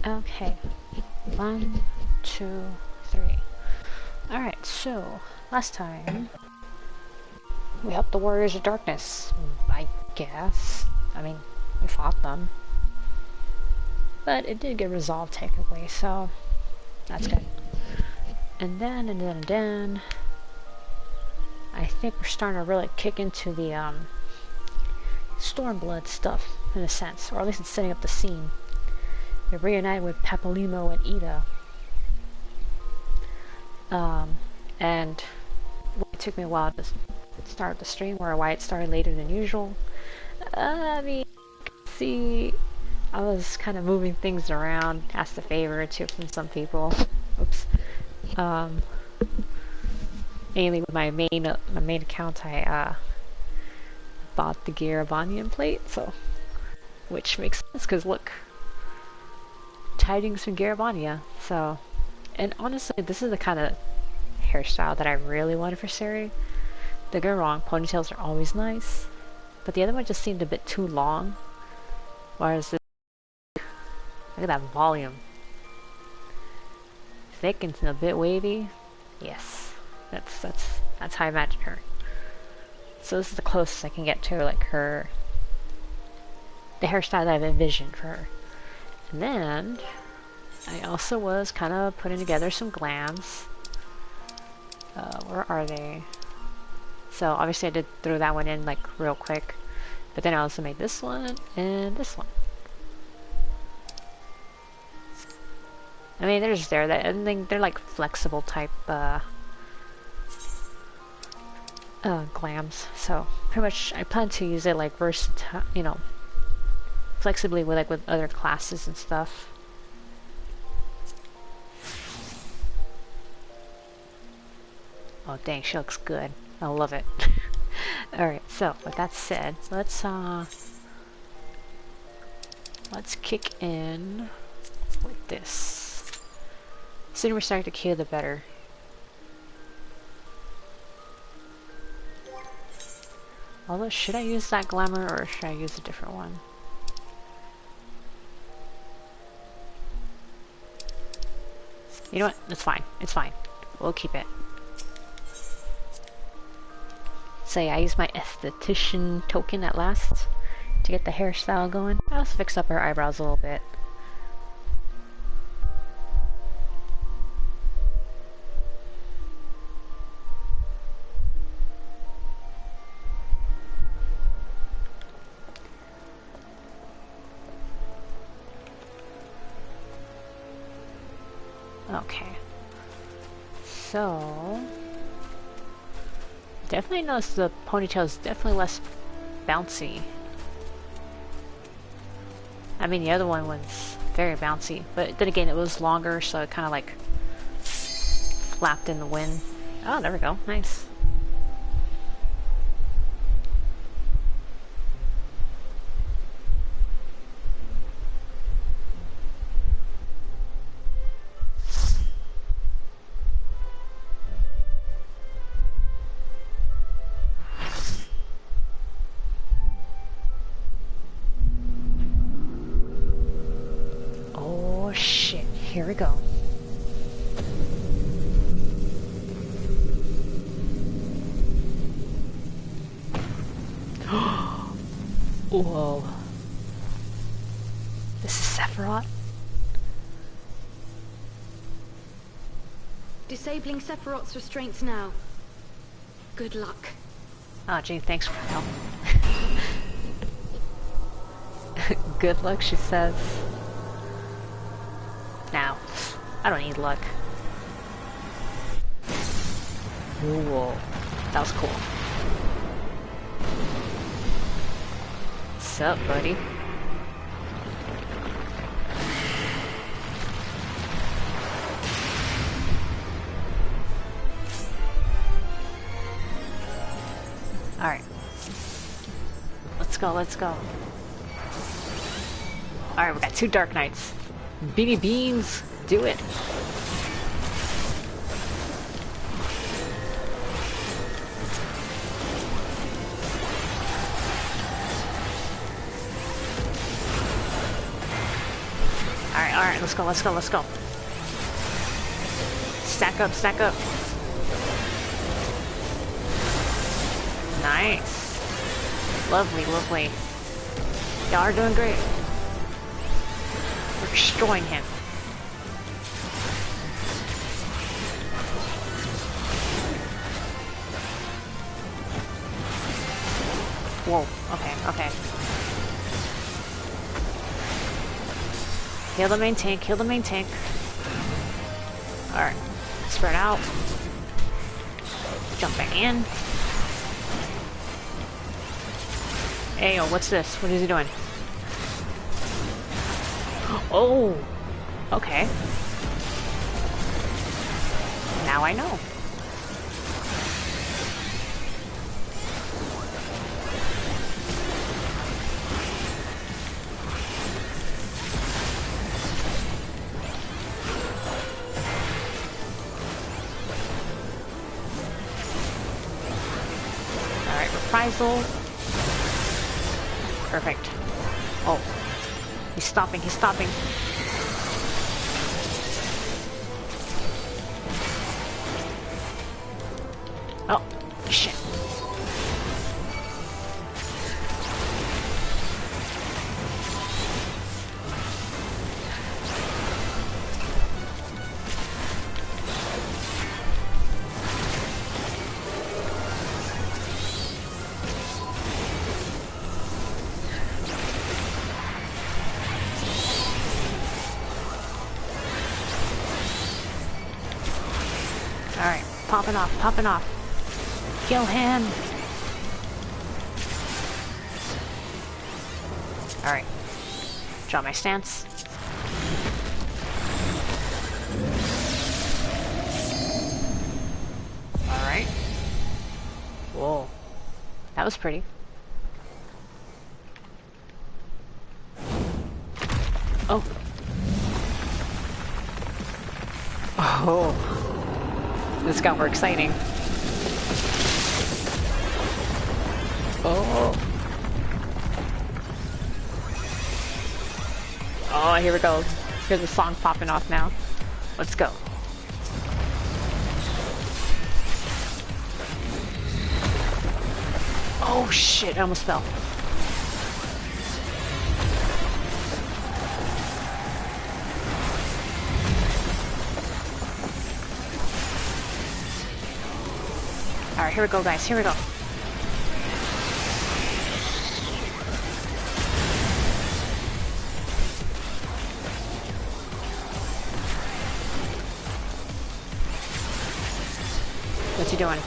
Okay. 1, 2, 3. Alright, so last time we helped the Warriors of Darkness, I guess. I mean, we fought them. But it did get resolved technically, so that's good. And then, I think we're starting to really kick into the Stormblood stuff, in a sense, or at least it's setting up the scene. They're reunited with Papalymo and Ida. And it took me a while to start the stream, or why it started later than usual. I mean, see, I was kind of moving things around, asked a favor or two from some people. Oops. Mainly with my main account, I bought the Garabonian plate, so which makes sense because look, tidings from Garabonia. So, and honestly, this is the kind of hairstyle that I really wanted for Sari. Don't get me wrong, ponytails are always nice, but the other one just seemed a bit too long. Whereas this, look at that volume, thick and a bit wavy. Yes, that's how I imagine her. So this is the closest I can get to like her, the hairstyle that I've envisioned for her. And then I also was kind of putting together some glams. Where are they? So obviously I did throw that one in like real quick, but then I also made this one and this one. I mean, they're just there. I think they're like flexible type glams. So pretty much I plan to use it like versatile, you know, flexibly with like with other classes and stuff. Oh dang, she looks good. I love it. Alright, so with that said, let's kick in with this. The sooner we start to kill, the better. Although, should I use that glamour or should I use a different one? You know what? It's fine. It's fine. We'll keep it. Say, I used my esthetician token at last to get the hairstyle going. I also fixed up her eyebrows a little bit. Okay. So definitely noticed the ponytail is definitely less bouncy. I mean, the other one was very bouncy, but then again, it was longer, so it kind of like flapped in the wind. Oh, there we go. Nice. Here we go. Whoa. This is Sephiroth? Disabling Sephiroth's restraints now. Good luck. Oh, gee, thanks for the help. Good luck, she says. Now, I don't need luck. Whoa, that was cool. What's up, buddy? Alright. Let's go, let's go. Alright, we got 2 Dark Knights. Beanie Beans, do it. Alright, let's go, let's go, let's go. Stack up, stack up. Nice. Lovely, lovely. Y'all are doing great. We're destroying him. Whoa, okay, okay. Kill the main tank, kill the main tank. Alright, spread out. Jump back in. Hey, yo, what's this? What is he doing? Oh! Okay. Now I know. Reprisal. Perfect. Oh. He's stopping, he's stopping. Oh, shit. Alright, popping off, popping off. Kill him! Alright. Draw my stance. Alright. Whoa. That was pretty. Oh. Oh. This got more exciting. Oh. Oh, here we go. Here's the song popping off now. Let's go. Oh shit, I almost fell. Alright, here we go, guys. Here we go. What's he doing?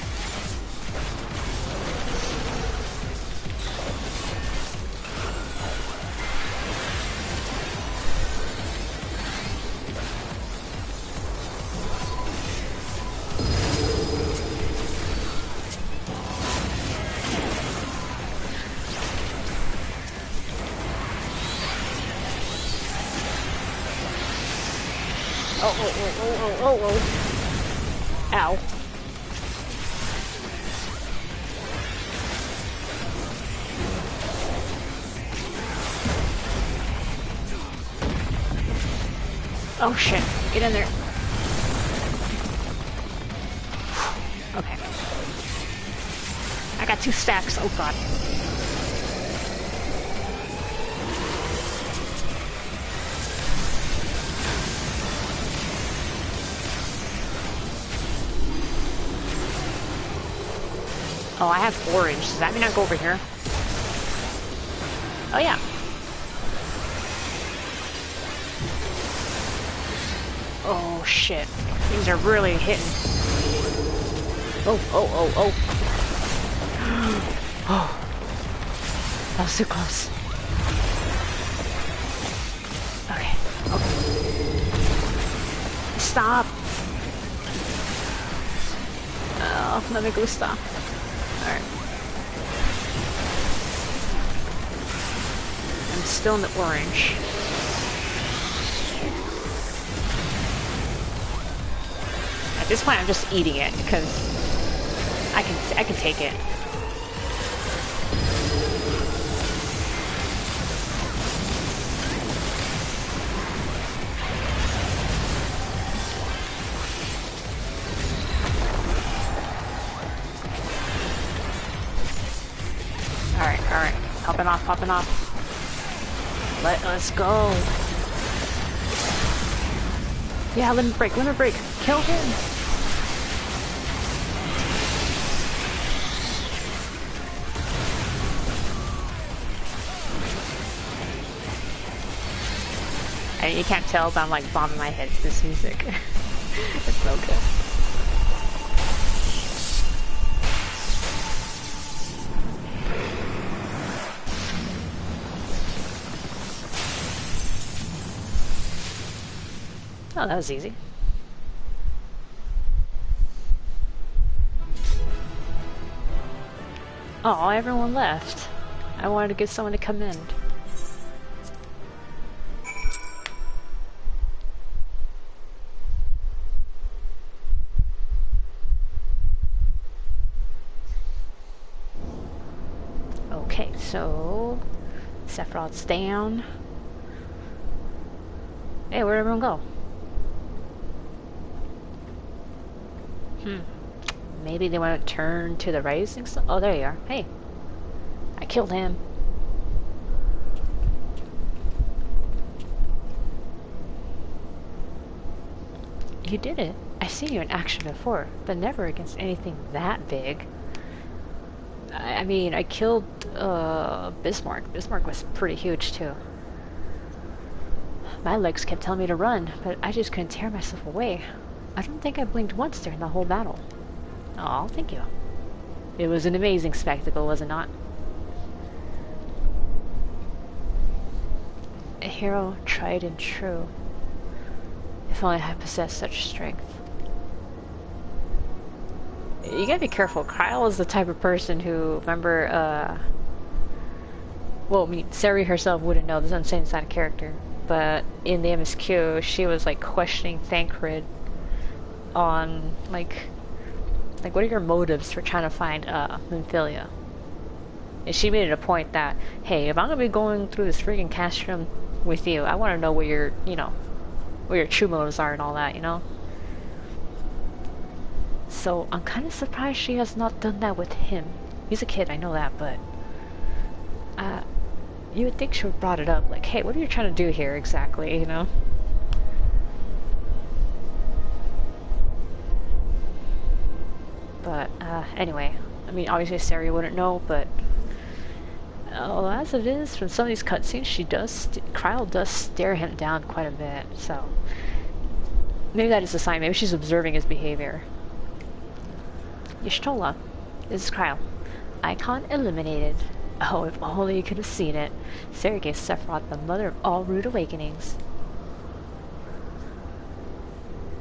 Oh. Ow. Oh shit, get in there. Okay. I got 2 stacks, oh god. Oh, I have orange. Does that mean I go over here? Oh yeah. Oh shit. Things are really hitting. Oh. Oh. That was too close. Okay. Stop. Oh, let me go stop. Alright. I'm still in the orange. At this point, I'm just eating it because I can take it. Popping off, popping off. Let us go. Yeah, limit break, limit break. Kill him. And you can't tell, but I'm like bombing my head to this music. It's so good. Oh, that was easy. Oh, everyone left. I wanted to get someone to come in. Okay, so Sephiroth's down. Hey, where'd everyone go? Maybe they want to turn to the rising sun. Oh, there you are. Hey, I killed him. You did it. I've seen you in action before, but never against anything that big. I mean, I killed Bismarck. Bismarck was pretty huge too. My legs kept telling me to run, but I just couldn't tear myself away. I don't think I blinked once during the whole battle. Oh, thank you. It was an amazing spectacle, was it not? A hero tried and true. If only I possessed such strength. You gotta be careful. Kyle is the type of person who, remember, well, I mean, Sari herself wouldn't know, this is an insane side character, but in the MSQ, she was, like, questioning Thancred on, like, what are your motives for trying to find, Lymphilia? And she made it a point that, hey, if I'm gonna be going through this freaking castrum with you, I want to know what your, you know, what your true motives are and all that, you know? So, I'm kind of surprised she has not done that with him. He's a kid, I know that, but... you would think she would have brought it up, like, hey, what are you trying to do here exactly, you know? But, anyway. I mean, obviously Sari wouldn't know, but... well, as it is, from some of these cutscenes, Kryl does stare him down quite a bit, so... maybe that is a sign, maybe she's observing his behavior. Y'shtola, this is Kryl. Icon eliminated. Oh, if only you could have seen it. Sari gave Sephiroth the mother of all rude awakenings.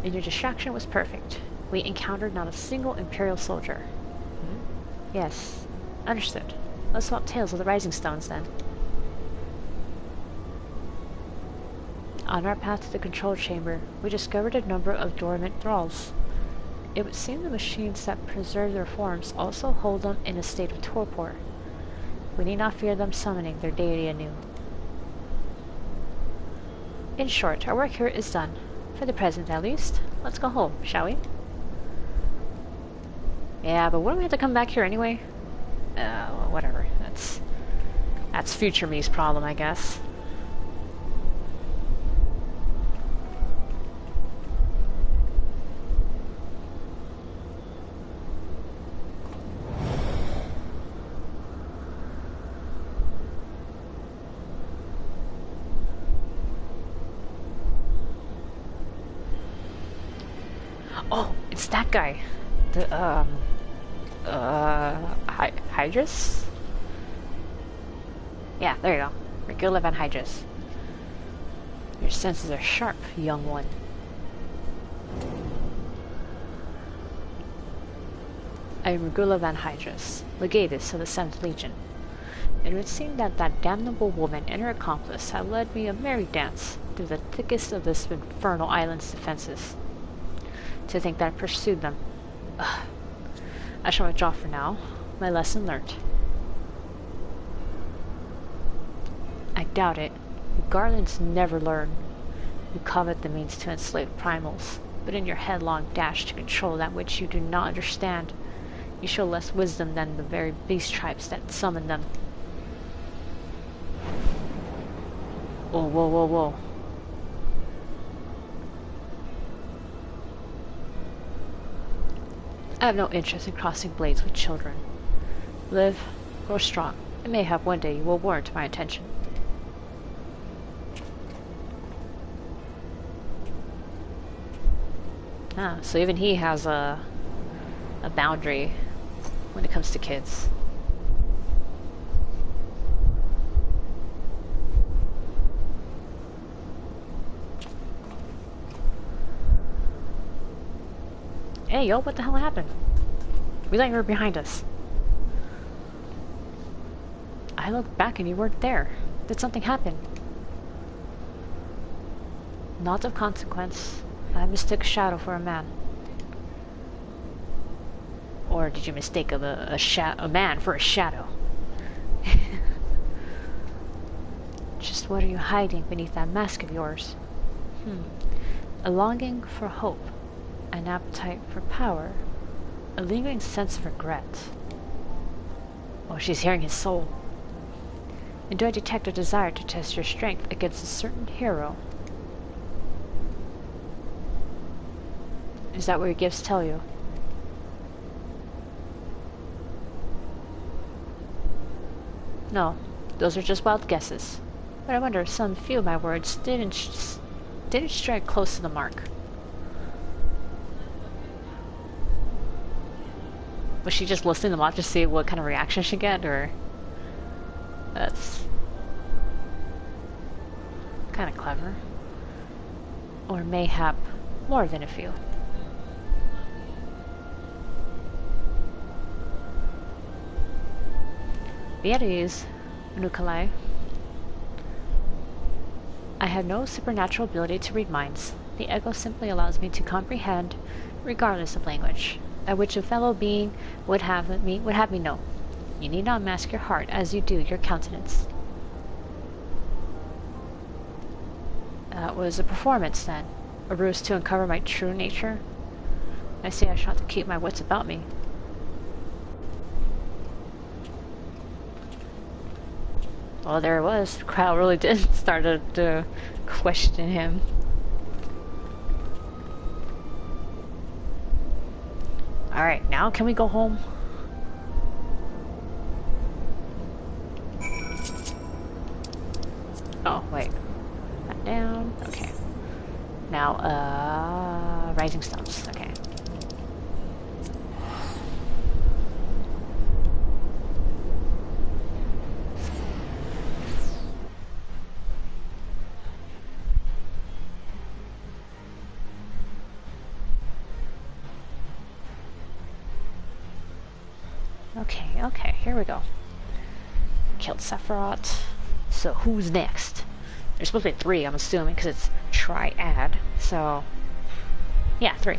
And your distraction was perfect. We encountered not a single Imperial soldier. Yes, understood. Let's swap tales of the Rising Stones, then. On our path to the control chamber, we discovered a number of dormant thralls. It would seem the machines that preserve their forms also hold them in a state of torpor. We need not fear them summoning their deity anew. In short, our work here is done. For the present, at least. Let's go home, shall we? Yeah, but wouldn't we have to come back here anyway? Well, whatever. That's future me's problem, I guess. Oh, it's that guy. The, Hydrus? Yeah, there you go. Regula van Hydrus. Your senses are sharp, young one. I am Regula van Hydrus, legatus of the 7th Legion. It would seem that that damnable woman and her accomplice have led me a merry dance through the thickest of this infernal island's defenses. To think that I pursued them. Ugh. I shall withdraw for now. My lesson learnt. I doubt it. You Garlands never learn. You covet the means to enslave primals, but in your headlong dash to control that which you do not understand, you show less wisdom than the very beast tribes that summon them. Oh, whoa, whoa, whoa. I have no interest in crossing blades with children. Live, grow strong, and mayhap one day you will warrant my attention. Ah, so even he has a boundary when it comes to kids. Hey, yo, what the hell happened? We thought you were behind us. I looked back and you weren't there. Did something happen? Not of consequence. I mistook a shadow for a man. Or did you mistake a man for a shadow? Just what are you hiding beneath that mask of yours? A longing for hope, an appetite for power, a lingering sense of regret. Oh, she's hearing his soul. And do I detect a desire to test your strength against a certain hero? Is that what your gifts tell you? No, those are just wild guesses. But I wonder if some few of my words didn't strike close to the mark. Was she just listening to them off to see what kind of reaction she'd get, or... That's... kind of clever. Or mayhap more than a few. Be at ease, Nukalai. I have no supernatural ability to read minds. The ego simply allows me to comprehend, regardless of language, at which a fellow being would have me know. You need not mask your heart as you do your countenance. That was a performance, then. A ruse to uncover my true nature. I say I shall to keep my wits about me. Well, there it was. The crowd really did start to question him. Alright, now can we go home? Oh, wait. That down. Okay. Now, rising stones. Okay. Okay, here we go. Killed Sephiroth. So who's next? There's supposed to be 3, I'm assuming, because it's triad. So, yeah, 3.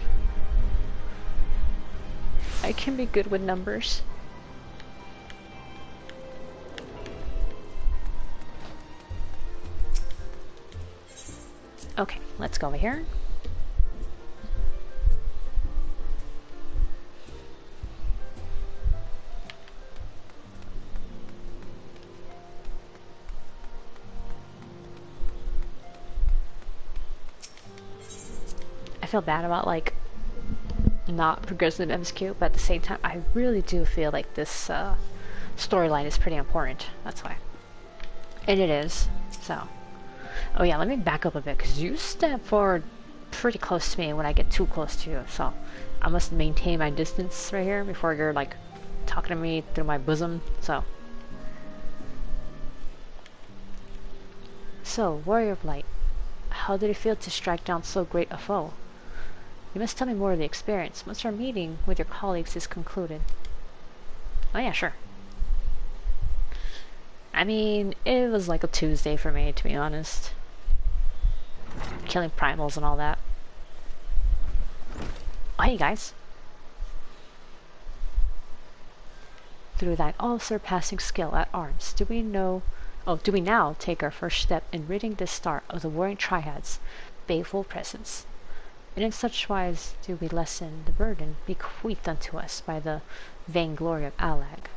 I can be good with numbers. Okay, let's go over here. I feel bad about, like, not progressing in MSQ, but at the same time, I really do feel like this storyline is pretty important. That's why. And it is, so. Oh yeah, let me back up a bit, because you step forward pretty close to me when I get too close to you, so I must maintain my distance right here before you're, like, talking to me through my bosom, so. So, Warrior of Light, how did it feel to strike down so great a foe? You must tell me more of the experience once our meeting with your colleagues is concluded. Oh yeah, sure. I mean, it was like a Tuesday for me, to be honest. Killing primals and all that. Oh, hey guys. Through thine all-surpassing skill at arms, do we now take our first step in ridding this star of the warring triads' baleful presence? And in such wise do we lessen the burden bequeathed unto us by the vainglory of Allag.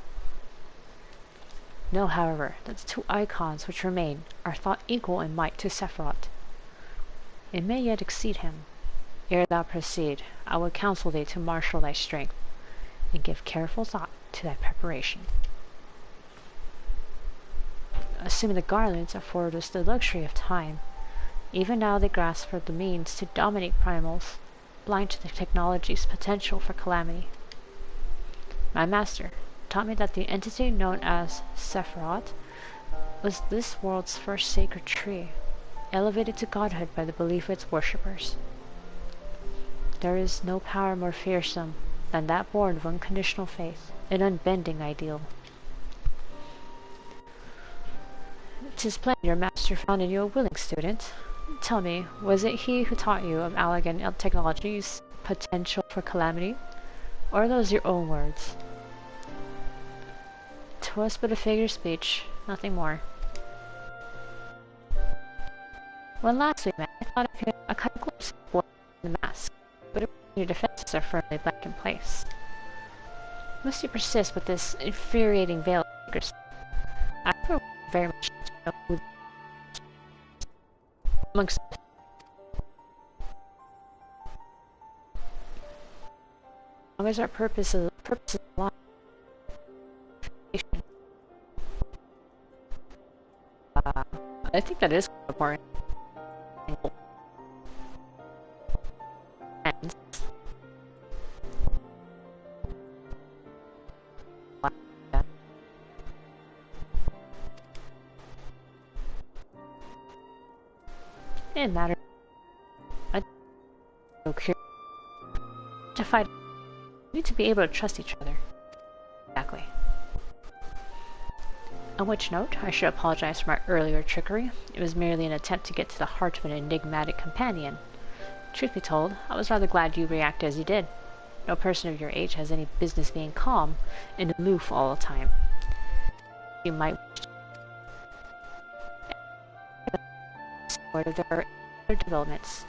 Know, however, that the two Eikons which remain are thought equal in might to Sephiroth. It may yet exceed him. Ere thou proceed, I would counsel thee to marshal thy strength, and give careful thought to thy preparation. Assuming the Garlands afford us the luxury of time, even now they grasp for the means to dominate primals, blind to the technology's potential for calamity. My master taught me that the entity known as Sephiroth was this world's first sacred tree, elevated to godhood by the belief of its worshippers. There is no power more fearsome than that born of unconditional faith, an unbending ideal. 'Tis plain your master found in you a willing student. Tell me, was it he who taught you of Allegan technology's potential for calamity, or are those your own words? 'Twas but a figure of speech, nothing more. When last we met, I thought I caught a glimpse of the boy in the mask, but your defenses are firmly back in place. Must you persist with this infuriating veil of secrecy? I would very much like to know who amongst as long as our purpose is aligned. I think that is important. And it matters. I so curious to fight. We need to be able to trust each other. Exactly. On which note, I should apologize for my earlier trickery. It was merely an attempt to get to the heart of an enigmatic companion. Truth be told, I was rather glad you reacted as you did. No person of your age has any business being calm and aloof all the time. You might wish to there are other developments.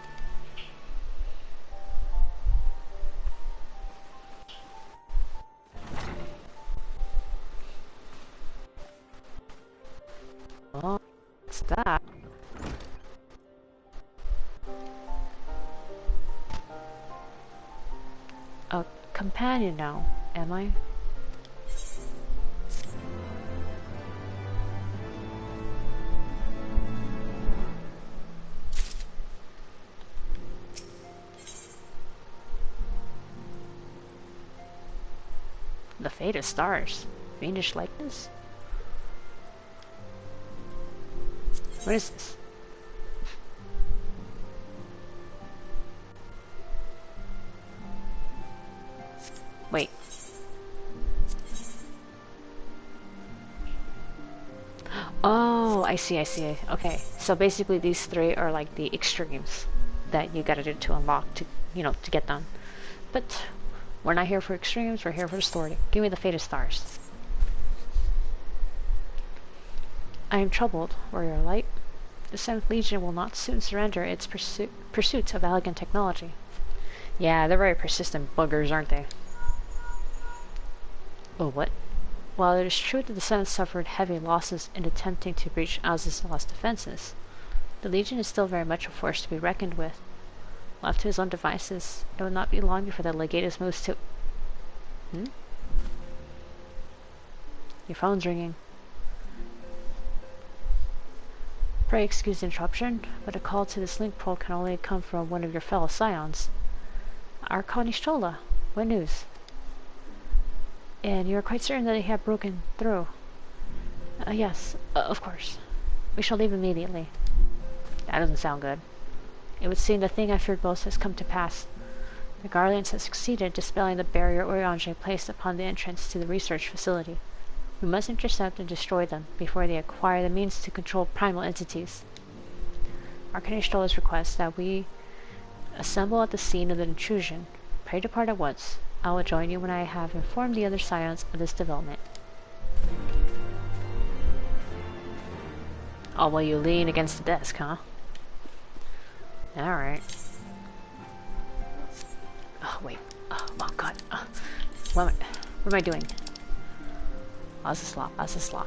Oh, what's that? A companion now, am I? The fate of stars. Fiendish likeness? What is this? Wait. Oh, I see. Okay, so basically these three are like the extremes that you gotta do to unlock to, to get them. But we're not here for extremes, we're here for the story. Give me the fate of stars. I am troubled, Warrior Light. The 7th Legion will not soon surrender its pursuit of elegant technology. Yeah, they're very persistent buggers, aren't they? Oh, what? While it is true that the 7th suffered heavy losses in attempting to breach Azazal's defenses, the Legion is still very much a force to be reckoned with. Left to his own devices, it will not be long before the Legatus moves to... Your phone's ringing. Pray excuse the interruption, but a call to this link pool can only come from one of your fellow Scions. Arkanishtola, what news? And you are quite certain that they have broken through? Yes, of course. We shall leave immediately. That doesn't sound good. It would seem the thing I feared most has come to pass. The Garlands have succeeded in dispelling the barrier Urianger placed upon the entrance to the research facility. We must intercept and destroy them before they acquire the means to control primal entities. Arkanishtola requests that we assemble at the scene of the intrusion. Pray depart at once. I will join you when I have informed the other Scions of this development. Oh, well, you lean against the desk, huh? Alright. Oh, wait. Oh god. What am I doing? Azazla.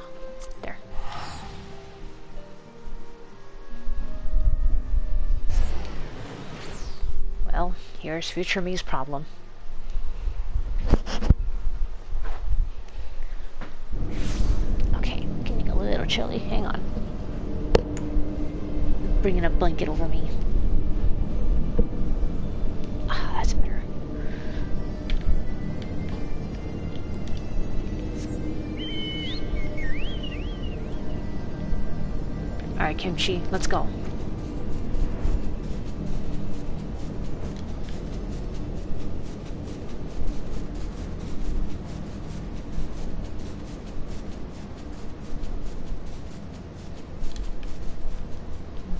Here's future me's problem. Okay, getting a little chilly. Hang on. Bringing a blanket over me. Ah, that's better. Alright, Kimchi, let's go.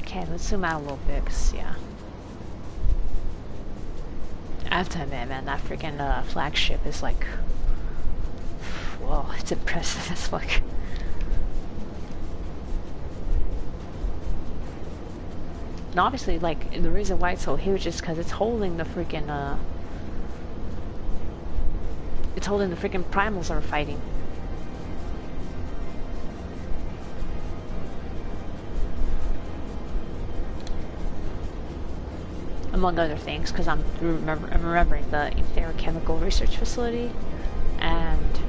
Okay, let's zoom out a little bit, cause yeah. I have to admit, man, that freaking flagship is like, whoa, it's impressive as fuck. And obviously, like, the reason why it's so huge is because it's holding the freaking, it's holding the freaking primals that are fighting. Among other things, because I'm remembering the chemical research facility, and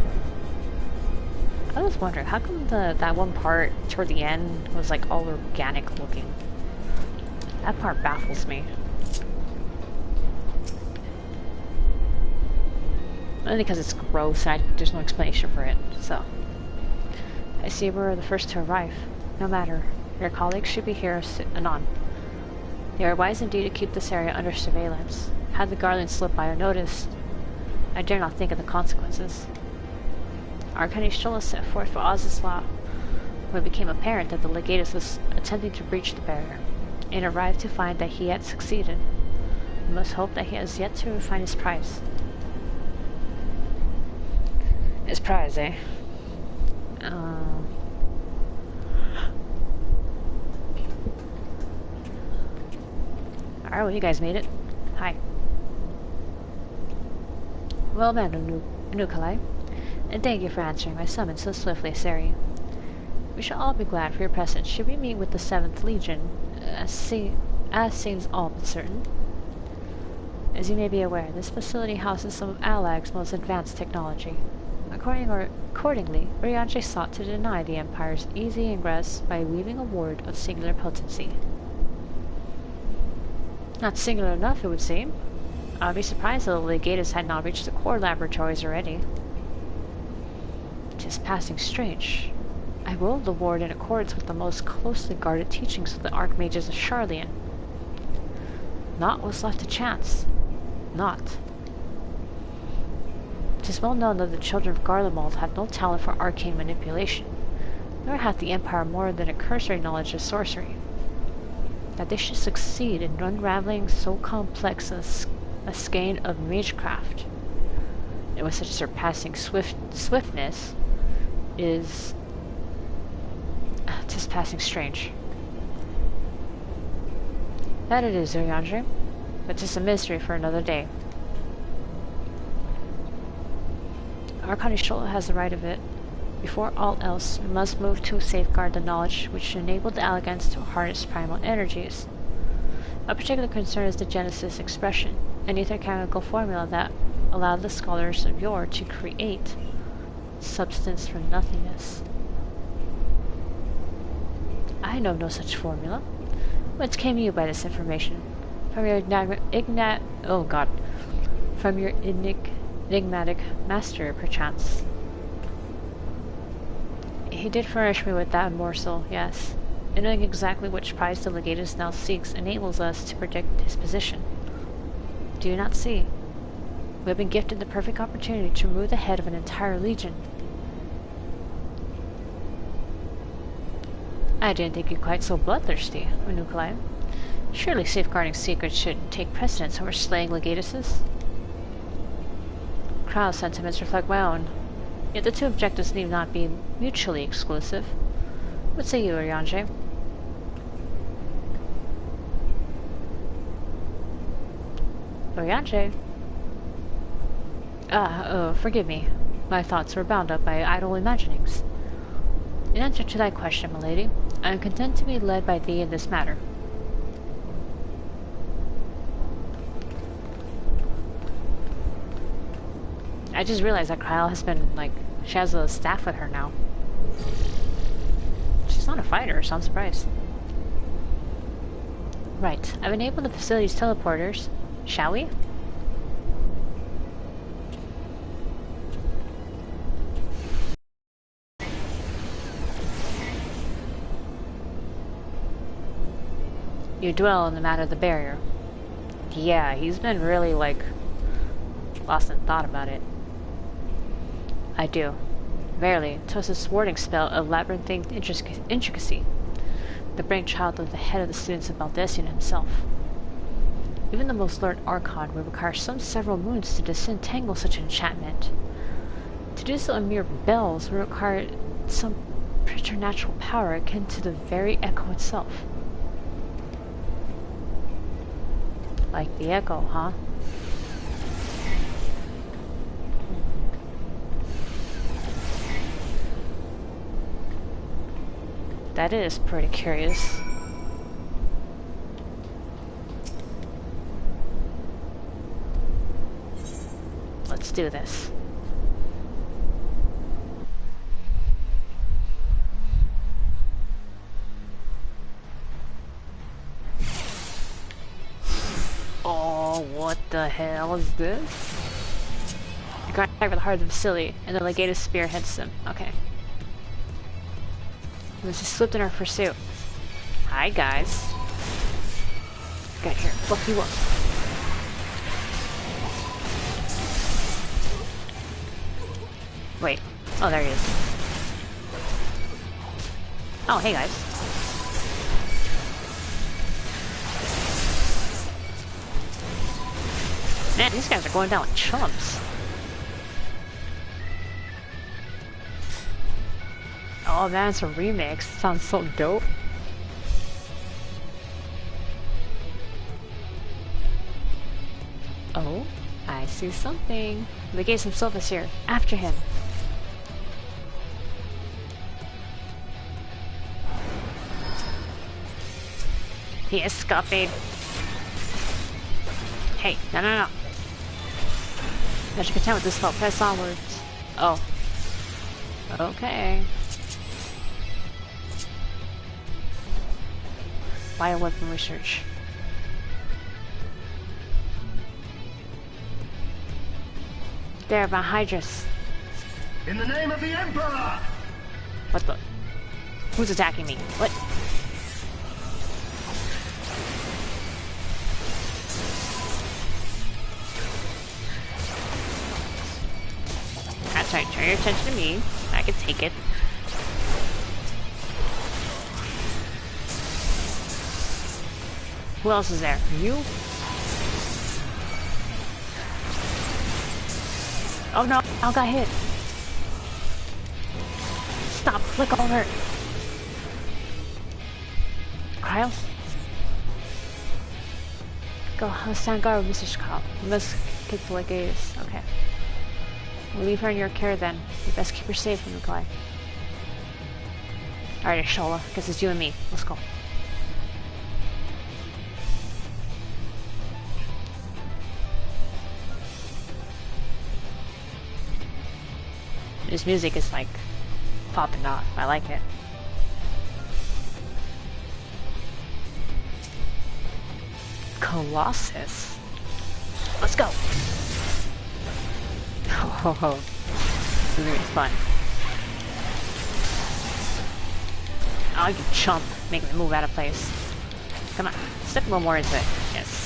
I was wondering, how come that one part toward the end was like all organic looking? That part baffles me. Only because it's gross and there's no explanation for it, so. I see we're the first to arrive. No matter, your colleagues should be here anon. They are wise indeed to keep this area under surveillance. Had the Garland slip by unnoticed, I dare not think of the consequences. Archangel Shola set forth for Ozislaw when it became apparent that the Legatus was attempting to breach the barrier, and arrived to find that he had succeeded. We must hope that he has yet to find his prize. His prize, eh? Alright, well, you guys made it. Hi. Well met, Nukalai, and thank you for answering my summons so swiftly, Sari. We shall all be glad for your presence should we meet with the 7th Legion, as seems all but certain. As you may be aware, this facility houses some of Alag's most advanced technology. Accordingly, Urianger sought to deny the Empire's easy ingress by weaving a ward of singular potency. Not singular enough, it would seem. I'd be surprised if the Legatus had not reached the core laboratories already. 'Tis passing strange. I rolled the ward in accordance with the most closely guarded teachings of the Archmages of Sharlayan. Naught was left to chance. Naught. 'Tis well known that the children of Garlemald have no talent for arcane manipulation, nor hath the Empire more than a cursory knowledge of sorcery. That they should succeed in unraveling so complex a skein of magecraft, and with such surpassing swiftness, is... 'tis passing strange. That it is, Urianger, but 'tis a mystery for another day. Archangel Shola has the right of it. Before all else, we must move to safeguard the knowledge which enabled the Alagans to harness primal energies. A particular concern is the Genesis expression, an ether-chemical formula that allowed the scholars of yore to create substance from nothingness. I know no such formula. Whence came you by this information? From your enigmatic master, perchance. He did furnish me with that morsel, yes. And knowing exactly which prize the Legatus now seeks enables us to predict his position. Do you not see? We have been gifted the perfect opportunity to remove the head of an entire legion. I didn't think you quite so bloodthirsty, Unukalai. Surely safeguarding secrets should take precedence over slaying Legatuses. Crowd sentiments reflect my own. Yet the two objectives need not be mutually exclusive. What say you, Urianger? Urianger? Forgive me. My thoughts were bound up by idle imaginings. In answer to thy question, my lady, I am content to be led by thee in this matter. I just realized that Kyle has been, like, she has a staff with her now. She's not a fighter, so I'm surprised. Right, I've enabled the facility's teleporters. Shall we? You dwell in the matter of the barrier. Yeah, he's been really, like, lost in thought about it. I do. Verily, 'twas a thwarting spell of labyrinthine intricacy, the brainchild of the head of the students of Baldessian himself. Even the most learned Archon would require some several moons to disentangle such an enchantment. To do so in mere bells would require some preternatural power akin to the very echo itself. Like the echo, huh? That is pretty curious. Let's do this. Oh, what the hell is this? You got attacked with the heart of the facility, and the legatus spearheads them. Okay. This is slipped in our pursuit. Hi, guys. Get here. Fluff you up. Wait. Oh, there he is. Oh, hey, guys. Man, these guys are going down like chumps. Oh man, it's a remix. Sounds so dope. Oh, I see something. The Gates himself is here. After him. He escaped. Hey, no. Not you content with this fault. Press onwards. Oh. Okay. Bioweapon research. There, by Hydrus. In the name of the Emperor! What the? Who's attacking me? What? That's right, turn your attention to me. I can take it. Who else is there? You? Oh no, I got hit. Stop, flick over. Kyle? Go, stand guard with Mr. Kyle. We must kick the legatus. Okay. We'll leave her in your care then. You best keep her safe in reply. Alright, Shola. Guess it's you and me. Let's go. This music is like popping off. I like it. Colossus. Let's go. Oh, this is gonna be fun. Oh, you chump. Make me move out of place. Come on. Step a little more into it. Yes.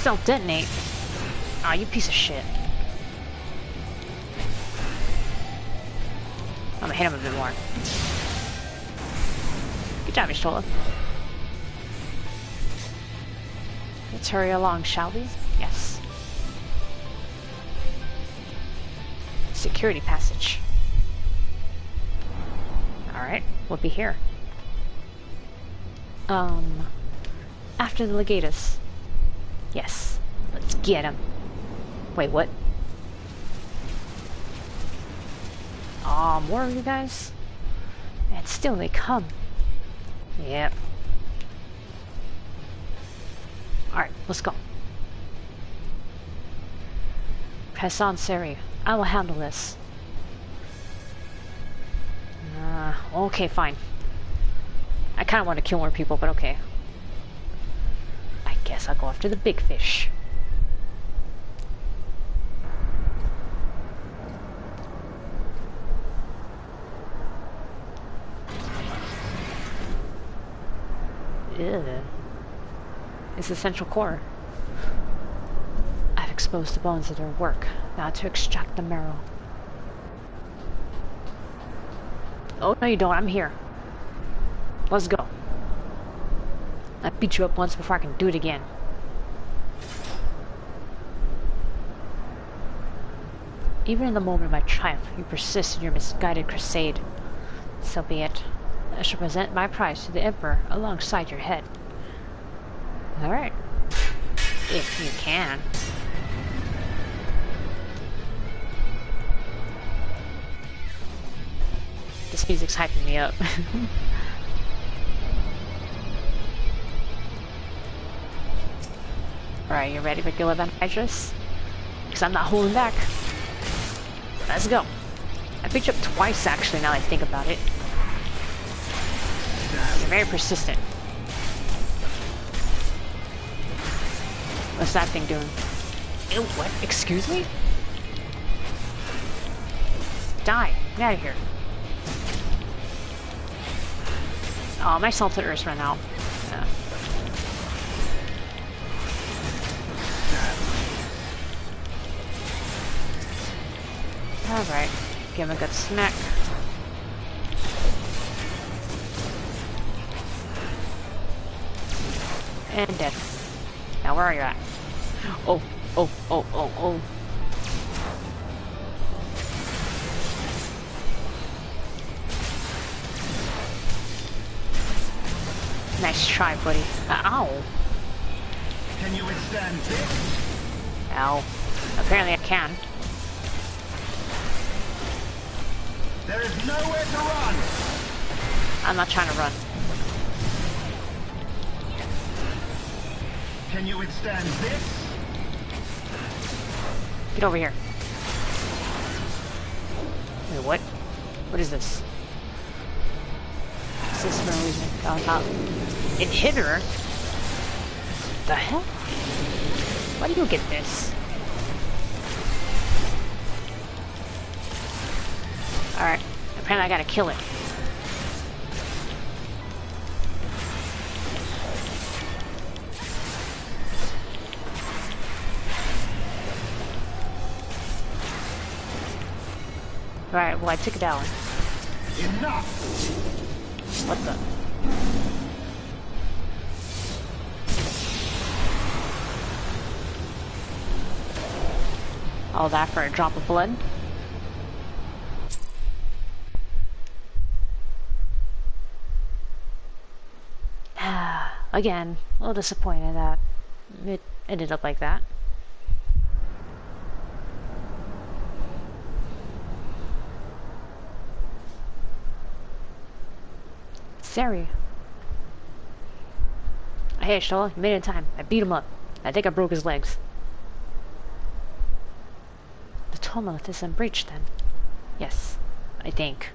Don't detonate. Aw, you piece of shit. I'm gonna hit him a bit more. Good job, Ishtola. Let's hurry along, shall we? Yes. Security passage. Alright, we'll be here. After the legatus. Yes, let's get him. Wait, what? Aw, more of you guys? And still they come. Yep. Alright, let's go. Press on, Sari. I will handle this. Okay, fine. I kind of want to kill more people, but okay. I guess I'll go after the big fish. Ugh. It's the central core. I've exposed the bones of their work, now to extract the marrow. Oh, no you don't, I'm here. Let's go. I beat you up once before I can do it again. Even in the moment of my triumph, you persist in your misguided crusade. So be it. I shall present my prize to the Emperor alongside your head. Alright. If you can. This music's hyping me up. Alright, you ready for Gila Hydras? Because I'm not holding back. Let's go. I picked you up twice actually now that I think about it. You're very persistent. What's that thing doing? Ew, what? Excuse me? Die. Get out of here. Oh, my salted earth's run out. Yeah. Alright. Give him a good smack. And dead. Now where are you at? Oh, oh, oh, oh, oh. Nice try, buddy. Ow. Can you withstand this? Ow. Apparently I can. There is nowhere to run. I'm not trying to run. Can you withstand this? Get over here. Wait, what? What is this? System illusion. Oh, top. Inhibitor? The hell? Why do you get this? Alright. Apparently I gotta kill it. Alright, well I took it down. Enough! What the? All that for a drop of blood? Again, a little disappointed that it ended up like that. Sari. Hey, Shola, you made it in time. I beat him up. I think I broke his legs. The tumult is unbreached then. Yes, I think.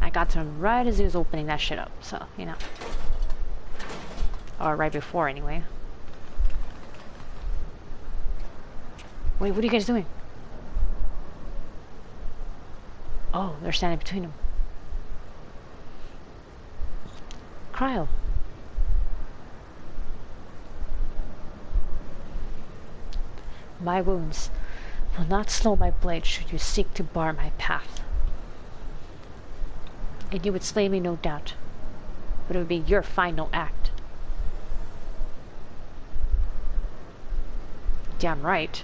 I got to him right as he was opening that shit up, so, you know. Or right before, anyway. Wait, what are you guys doing? Oh, they're standing between them. Cryo. My wounds will not slow my blade should you seek to bar my path. And you would slay me, no doubt, but it would be your final act. Damn right.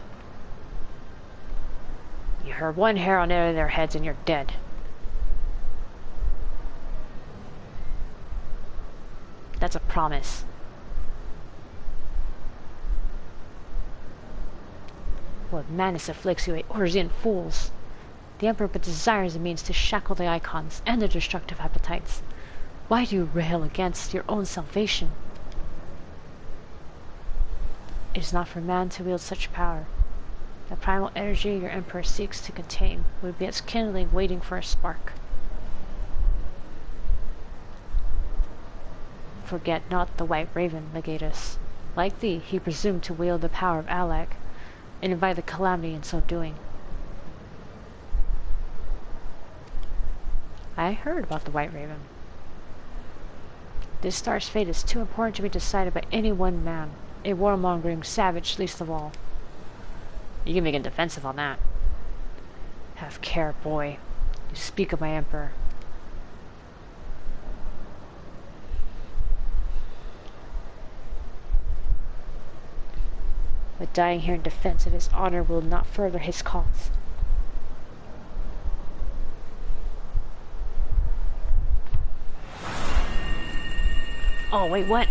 You heard one hair on any of their heads and you're dead. That's a promise. What madness afflicts you, Orzian fools? The Emperor but desires a means to shackle the Eikons and their destructive appetites. Why do you rail against your own salvation? It is not for man to wield such power. The primal energy your Emperor seeks to contain would be as kindling waiting for a spark. Forget not the White Raven, Legatus. Like thee, he presumed to wield the power of Alag, and invite the calamity in so doing. I heard about the White Raven. This star's fate is too important to be decided by any one man, a warmongering savage least of all. You can make a defensive on that. Have care, boy. You speak of my Emperor. But dying here in defense of his honor will not further his cause. Oh, wait, what?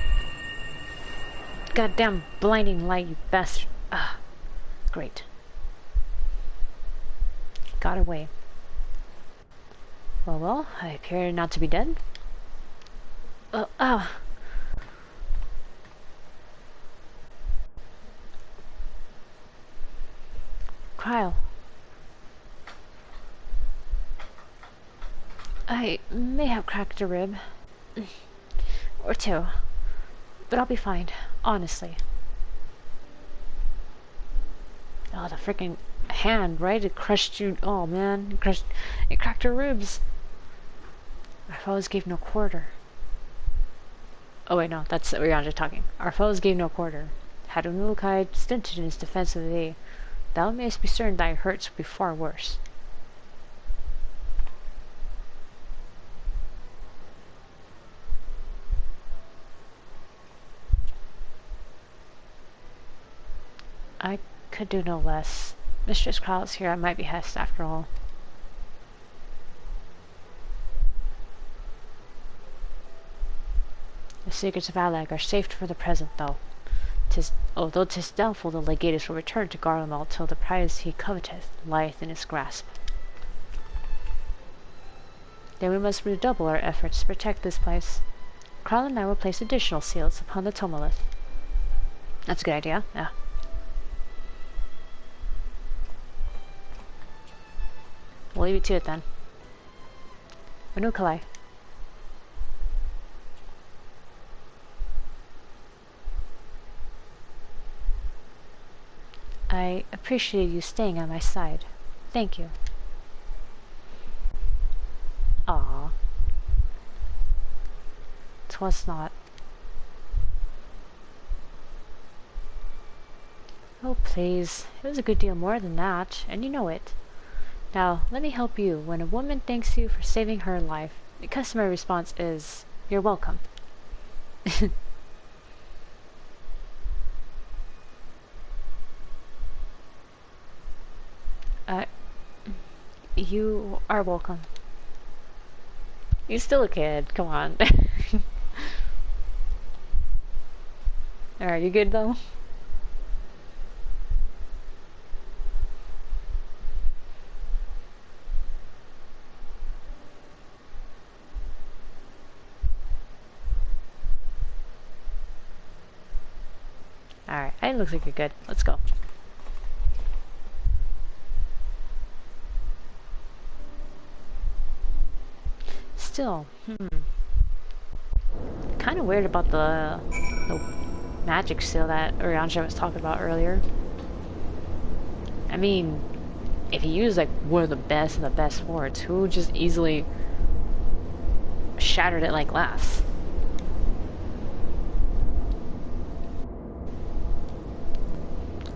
Goddamn blinding light, you bastard. Ah, great. Got away. Well, I appear not to be dead. Cryle. I may have cracked a rib. Or two. But I'll be fine, honestly. Oh, the freaking hand, right? It crushed you. Oh, man. It cracked her ribs. Our foes gave no quarter. Oh, wait, no. That's Ryanja talking. Our foes gave no quarter. Had Unulukai stinted in his defense of thee, thou mayest be certain thy hurts will be far worse. I could do no less. Mistress Cryle is here at my behest, after all. The secrets of Alag are safe for the present, though. Although 'tis doubtful the Legatus will return to Garlemald till the prize he coveteth lieth in his grasp. Then we must redouble our efforts to protect this place. Cryle and I will place additional seals upon the Tomolith. That's a good idea, yeah. We'll leave you to it then. Unukalai. I appreciate you staying on my side. Thank you. Ah, 'twas not. Oh, please. It was a good deal more than that, and you know it. Now, let me help you. When a woman thanks you for saving her life, the customary response is, "You're welcome." You are welcome. You're still a kid, come on. Alright, you good though? Alright, it looks like you're good. Let's go. Still, kind of weird about the magic seal that Ryanja was talking about earlier. I mean, if he used like one of the best of the best swords, who just easily shattered it like glass?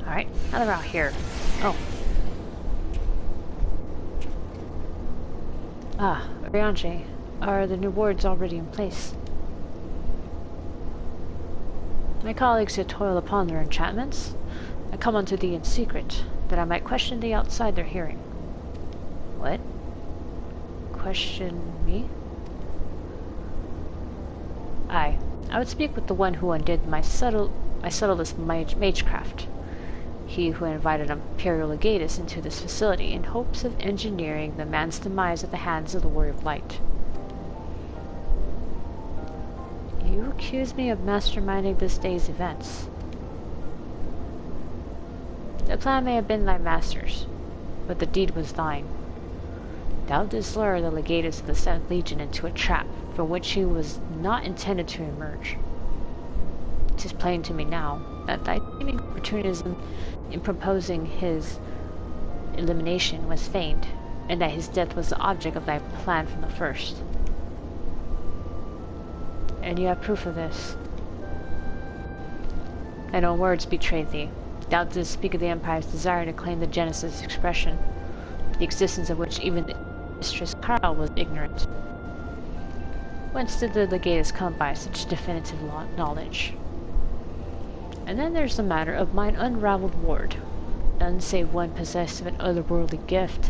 Alright, now that we're out here. Oh. Ah, Ryanja. Are the new wards already in place? My colleagues had toiled upon their enchantments. I come unto thee in secret, that I might question thee outside their hearing. What? Question me? Aye, I would speak with the one who undid my subtlest magecraft. He who invited Imperial Legatus into this facility in hopes of engineering the man's demise at the hands of the Warrior of Light. You accuse me of masterminding this day's events. The plan may have been thy master's, but the deed was thine. Thou didst lure the legatus of the 7th Legion into a trap from which he was not intended to emerge. 'Tis plain to me now that thy seeming opportunism in proposing his elimination was feigned, and that his death was the object of thy plan from the first. And you have proof of this. Thine own words betrayed thee. Thou didst speak of the Empire's desire to claim the Genesis expression, the existence of which even Mistress Carl was ignorant. Whence did the legatus come by such definitive knowledge? And then there's the matter of mine unraveled ward. None save one possessed of an otherworldly gift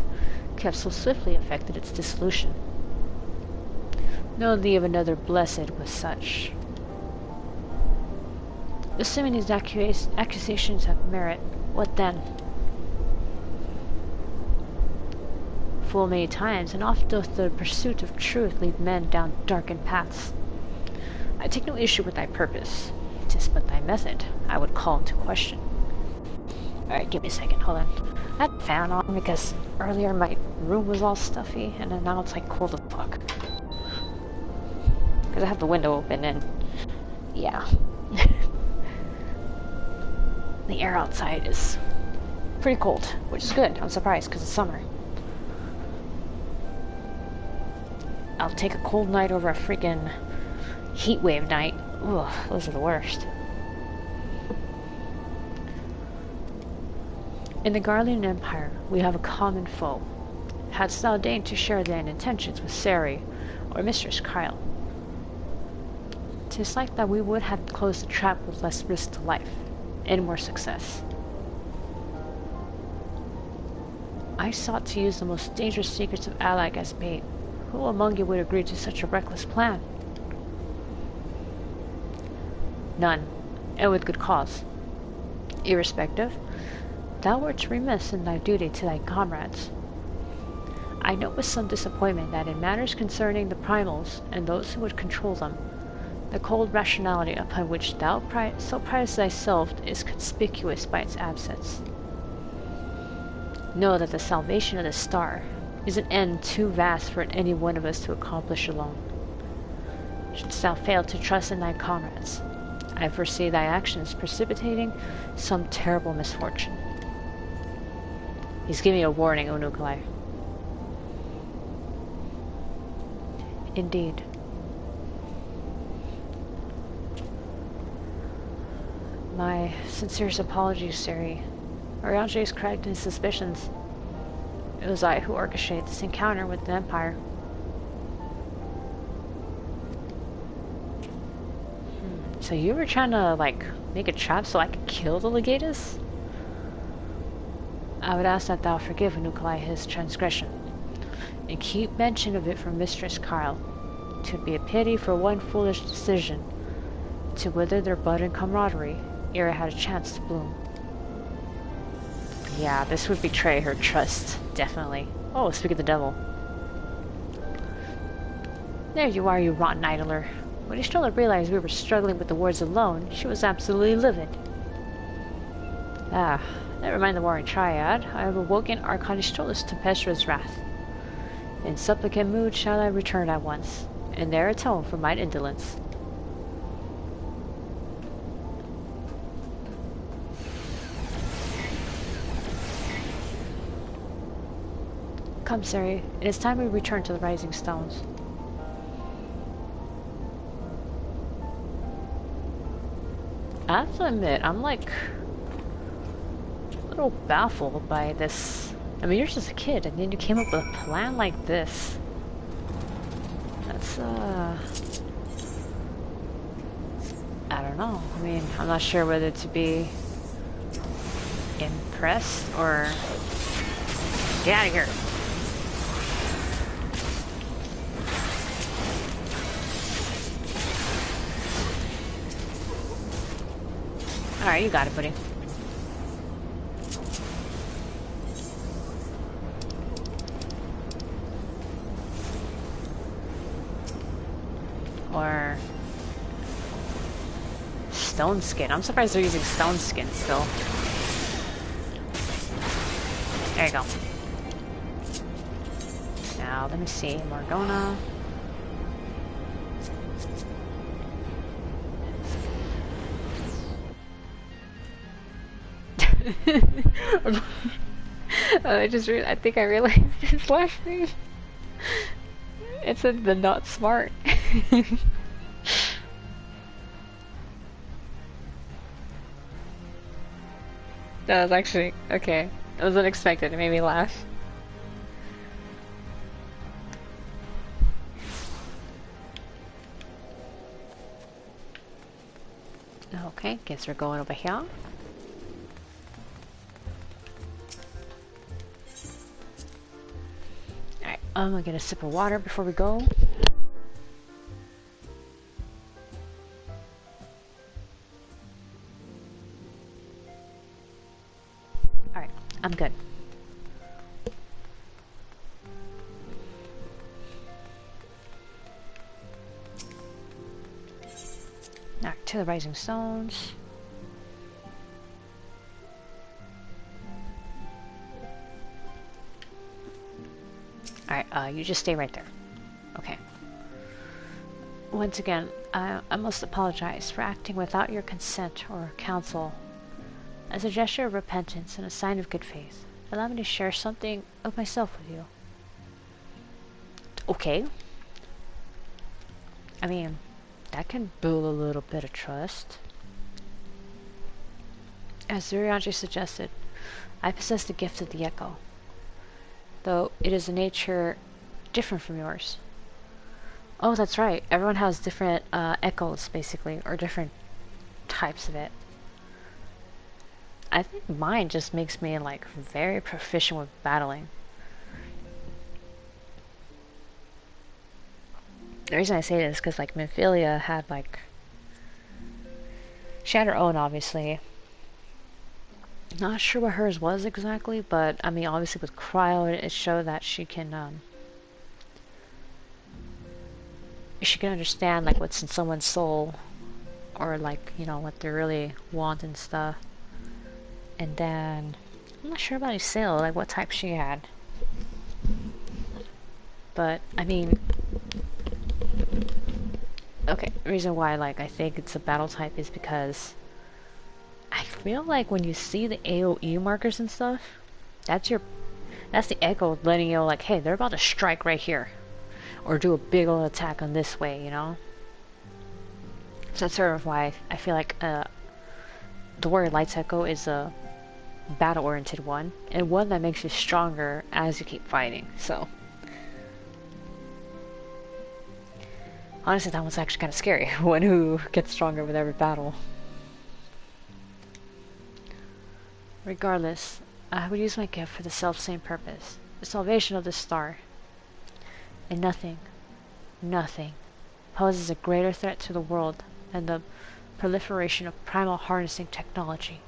kept so swiftly effected its dissolution. Know thee of another blessed with such. Assuming these accusations have merit, what then? Full many times, and oft doth the pursuit of truth lead men down darkened paths. I take no issue with thy purpose. 'Tis but thy method I would call into question. Alright, give me a second, hold on. I had the fan on because earlier my room was all stuffy, and then now it's like cold as fuck. Because I have the window open and... yeah. The air outside is pretty cold, which is good. I'm surprised because it's summer. I'll take a cold night over a freaking heat wave night. Ugh, those are the worst. In the Garlean Empire, we have a common foe. Hadst thou deigned to share thine intentions with Sari or Mistress Kyle, 'tis like that we would have closed the trap with less risk to life, and more success. I sought to use the most dangerous secrets of Allag as bait. Who among you would agree to such a reckless plan? None, and with good cause. Irrespective, thou wert remiss in thy duty to thy comrades. I note with some disappointment that in matters concerning the primals and those who would control them, the cold rationality upon which thou so pridest thyself is conspicuous by its absence. Know that the salvation of the star is an end too vast for any one of us to accomplish alone. Shouldst thou fail to trust in thy comrades, I foresee thy actions precipitating some terrible misfortune. He's giving me a warning, Unukalai. Indeed. My sincerest apologies, Sari. Oriange is correct in his suspicions. It was I who orchestrated this encounter with the Empire. So you were trying to, like, make a trap so I could kill the legatus? I would ask that thou forgive Unukalai his transgression, and keep mention of it from Mistress Kyle. 'Twould be a pity for one foolish decision to wither their budding camaraderie ere it had a chance to bloom. Yeah, this would betray her trust, definitely. Oh, speak of the devil. There you are, you rotten idler. When Estrella realized we were struggling with the wards alone, she was absolutely livid. Ah, never mind the warring triad. I have awoken Archon Estrola's tempestuous wrath. In supplicant mood shall I return at once, and there atone for mine indolence. Come, Sari, it is time we return to the Rising Stones. I have to admit, I'm like a little baffled by this. I mean, you're just a kid, and then you came up with a plan like this. That's, I don't know. I mean, I'm not sure whether to be impressed or... Get out of here! Alright, you got it, buddy. Or... stone skin. I'm surprised they're using stone skin still. There you go. Now, let me see. Morgana. I think I realized his last name. It said the not smart. That was actually, okay. It was unexpected, it made me laugh. Okay, guess we're going over here. Alright, I'm gonna get a sip of water before we go. Alright, I'm good. Now to the rising stones. Alright, you just stay right there. Okay. Once again, I must apologize for acting without your consent or counsel. As a gesture of repentance and a sign of good faith, allow me to share something of myself with you. Okay. I mean, that can build a little bit of trust. As Zurianji suggested, I possess the gift of the echo, though it is a nature different from yours. Oh, that's right. Everyone has different echoes, basically, or different types of it. I think mine just makes me, like, very proficient with battling. The reason I say this is because, like, Minfilia had, like... She had her own, obviously. Not sure what hers was exactly, but, I mean, obviously with Cryo, it showed that she can understand, like, what's in someone's soul. Or, like, you know, what they really want and stuff. And then... I'm not sure about Hydaelyn, like, what type she had. But, I mean... Okay, the reason why, like, I think it's a battle type is because I feel like when you see the AoE markers and stuff, that's the echo letting you know, like, hey, they're about to strike right here. Or do a big old attack on this way, you know? So that's sort of why I feel like the Warrior Light's Echo is a battle-oriented one, and one that makes you stronger as you keep fighting, so... Honestly, that one's actually kind of scary. One who gets stronger with every battle. Regardless, I would use my gift for the self-same purpose. The salvation of this star. And nothing poses a greater threat to the world than the proliferation of primal harnessing technology.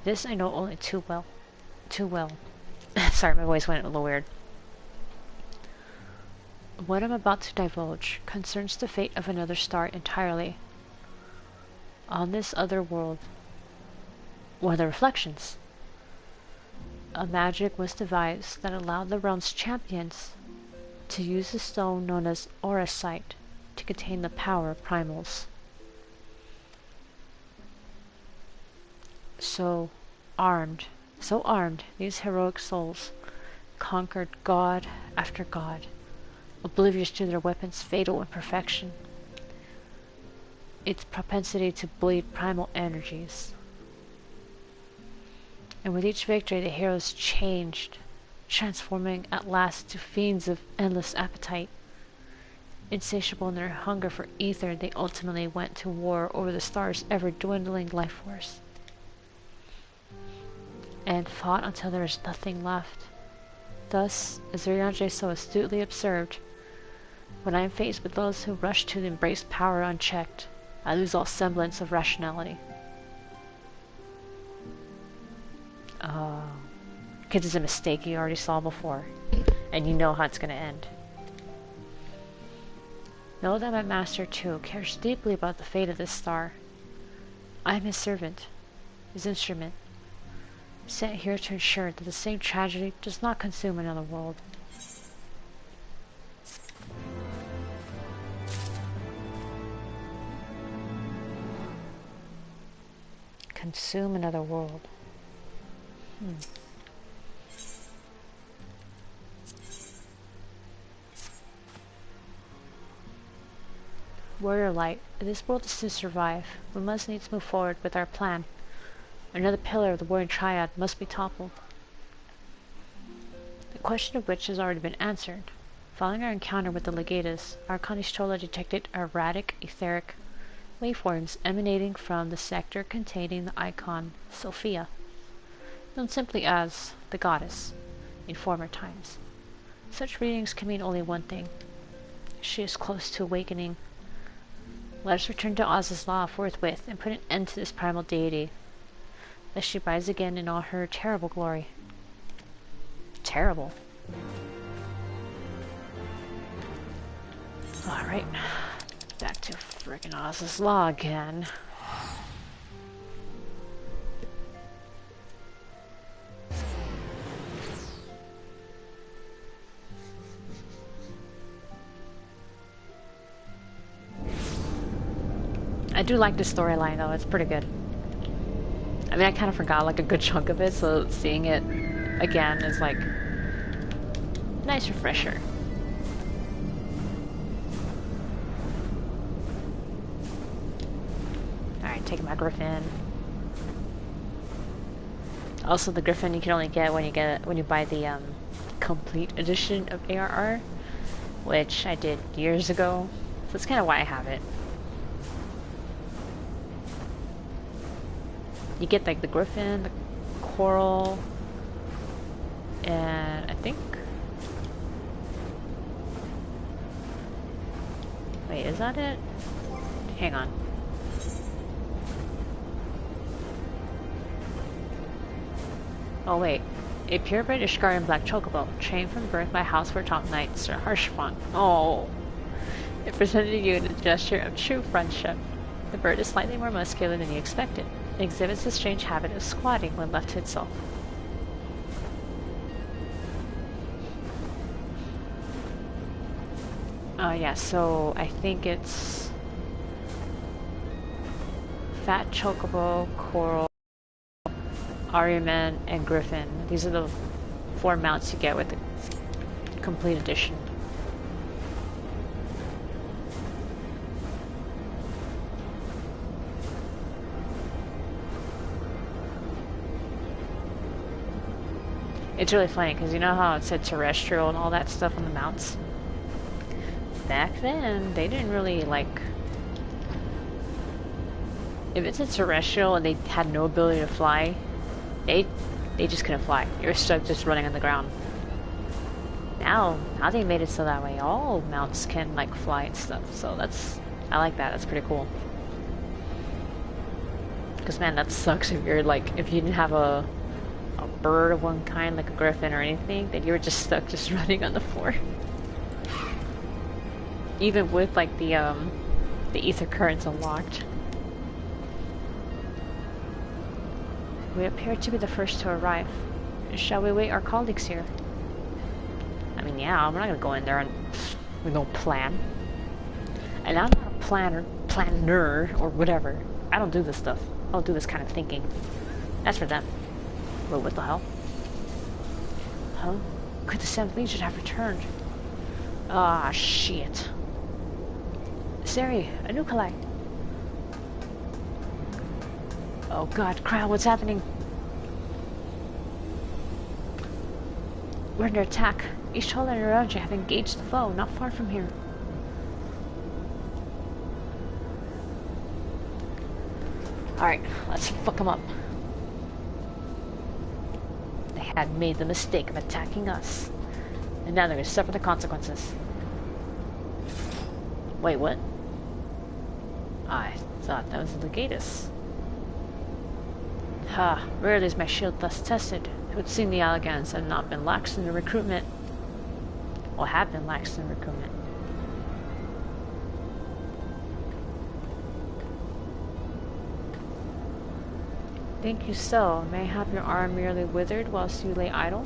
This I know only too well. Sorry, my voice went a little weird. What I'm about to divulge concerns the fate of another star entirely. On this other world, one of the reflections, a magic was devised that allowed the realm's champions to use the stone known as Aura Sight to contain the power of primals. So armed, these heroic souls conquered god after god, oblivious to their weapons' fatal imperfection, its propensity to bleed primal energies. And with each victory the heroes changed, transforming at last to fiends of endless appetite. Insatiable in their hunger for ether, they ultimately went to war over the star's ever-dwindling life force, and fought until there was nothing left. Thus, as Urianger so astutely observed, when I am faced with those who rush to embrace power unchecked, I lose all semblance of rationality. Because it's a mistake you already saw before, and you know how it's going to end. Know that my master, too, cares deeply about the fate of this star. I am his servant, his instrument, sent here to ensure that the same tragedy does not consume another world. Consume another world. Warrior Light, if this world is to survive, we must needs move forward with our plan. Another pillar of the Warring Triad must be toppled. The question of which has already been answered. Following our encounter with the Legatus, our Kanishtola detected erratic, etheric waveforms emanating from the sector containing the icon Sophia, known simply as the Goddess in former times. Such readings can mean only one thing. She is close to awakening. Let us return to Oz's law forthwith and put an end to this primal deity, lest she rise again in all her terrible glory. Terrible. Alright. Back to friggin' Oz's law again. I do like the storyline though, it's pretty good. I mean, I kind of forgot like a good chunk of it, so seeing it again is like a nice refresher. Alright, taking my Griffin. Also, the Griffin you can only get when you buy the complete edition of ARR, which I did years ago, so that's kind of why I have it. You get like the Griffin, the Coral, and I think... Wait, is that it? Hang on. Oh wait. A purebred Ishgarian black chocobo, trained from birth by House for Top Knight Sir Harshfont. Oh! It presented you in a gesture of true friendship. The bird is slightly more muscular than you expected. It exhibits a strange habit of squatting when left to itself. Oh yeah, so I think it's Fat Chocobo, Coral, Ariaman, and Griffin. These are the 4 mounts you get with the complete edition. It's really funny because you know how it said terrestrial and all that stuff on the mounts? Back then, they didn't really like... If it said terrestrial and they had no ability to fly, they just couldn't fly. You're stuck just running on the ground. Now they made it so that way all mounts can like fly and stuff. So I like that. That's pretty cool. Because man, that sucks if you're like, if you didn't have a bird of one kind, like a griffin or anything, then you were just stuck just running on the floor. Even with like the ether currents unlocked. We appear to be the first to arrive. Shall we wait our colleagues here? I mean, yeah, we're not gonna go in there with no plan. And I'm not a planner, or whatever. I don't do this stuff. I don't do this kind of thinking. That's for them. Well, what the hell? Huh? Could the 7th Legion have returned? Ah, shit. Sari, Anukalai. Oh god, Crow, what's happening? We're under attack. Ishtola and Iraja have engaged the foe, not far from here. Alright, let's fuck them up. They had made the mistake of attacking us. And now they're gonna suffer the consequences. Wait, what? I thought that was the Legatus. Ha, rarely is my shield thus tested. It would seem the Allagans have not been lax in the recruitment. Or have been lax in recruitment. Think you so? May I have your arm merely withered whilst you lay idle?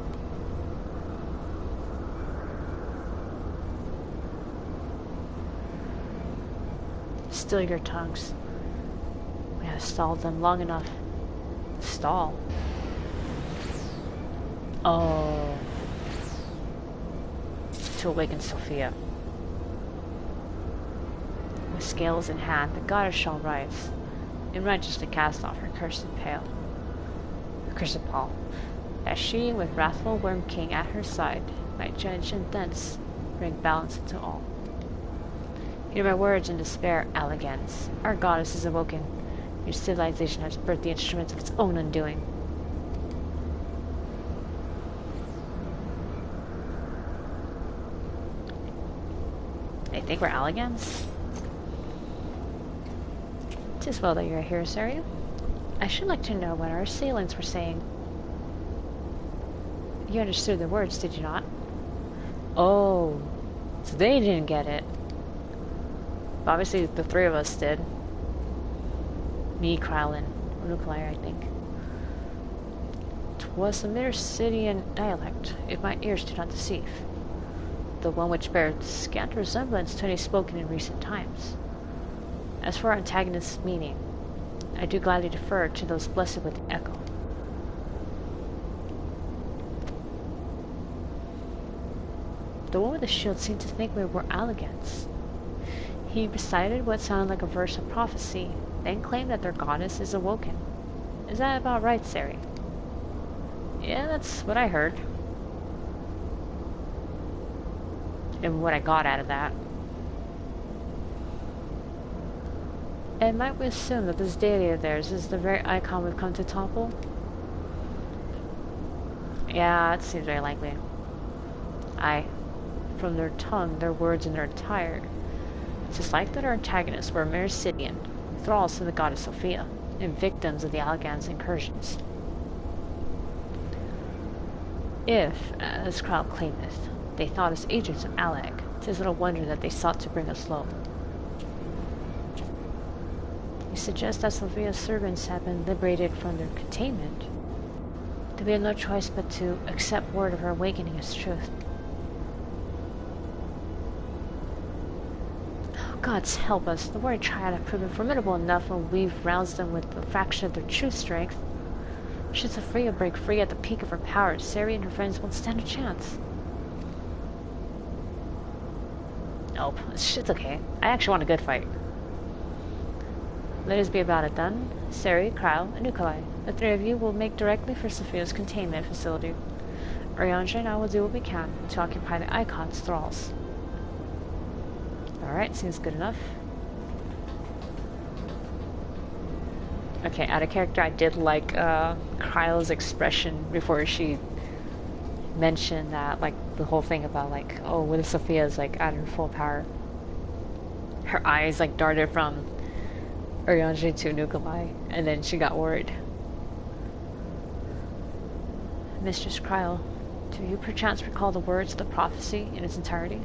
Still your tongues. We have stalled them long enough. Stall? Oh. To awaken Sophia. With scales in hand, the goddess shall rise, and righteously cast off her cursed pall, that she, with wrathful Worm King at her side, might judge and thence bring balance into all. Hear my words in despair, Eikons. Our goddess is awoken. Your civilization has birthed the instruments of its own undoing. They think we're Eikons? Tis well that you're here, Sariel. I should like to know what our assailants were saying. You understood the words, did you not? Oh, so they didn't get it. Obviously, the three of us did. Me, Hydaelyn, Urukalai, I think. 'Twas a mere Scythian dialect, if my ears do not deceive. The one which bears scant resemblance to any spoken in recent times. As for our antagonist's meaning, I do gladly defer to those blessed with the echo. The one with the shield seemed to think we were Eikons. He recited what sounded like a verse of prophecy, then claimed that their goddess is awoken. Is that about right, Sari? Yeah, that's what I heard. And what I got out of that. And might we assume that this deity of theirs is the very icon we've come to topple? Yeah, it seems very likely. Aye. From their tongue, their words, and their attire, it is like that our antagonists were mere Scythian, thralls to the goddess Sophia, and victims of the Eikons' incursions. If, as Krau claimeth, they thought us agents of Alag, 'tis little wonder that they sought to bring us low. You suggest that Sophia's servants have been liberated from their containment, that we had no choice but to accept word of her awakening as truth. Gods help us, the warrior triad have proven formidable enough when we've roused them with a fraction of their true strength. Should Sophia break free at the peak of her powers, Sari and her friends won't stand a chance. Nope, it's okay. I actually want a good fight. Let us be about it then. Sari, Krau, and Ukalai. The three of you will make directly for Sophia's containment facility. Ryanja and I will do what we can to occupy the Eikons' thralls. Alright, seems good enough. Okay, out of character, I did like Kryle's expression before she mentioned that, like, the whole thing about, like, oh, when Sophia's, like, at her full power. Her eyes, like, darted from Urianger to Nukamai, and then she got worried. Mistress Kryle, do you perchance recall the words of the prophecy in its entirety?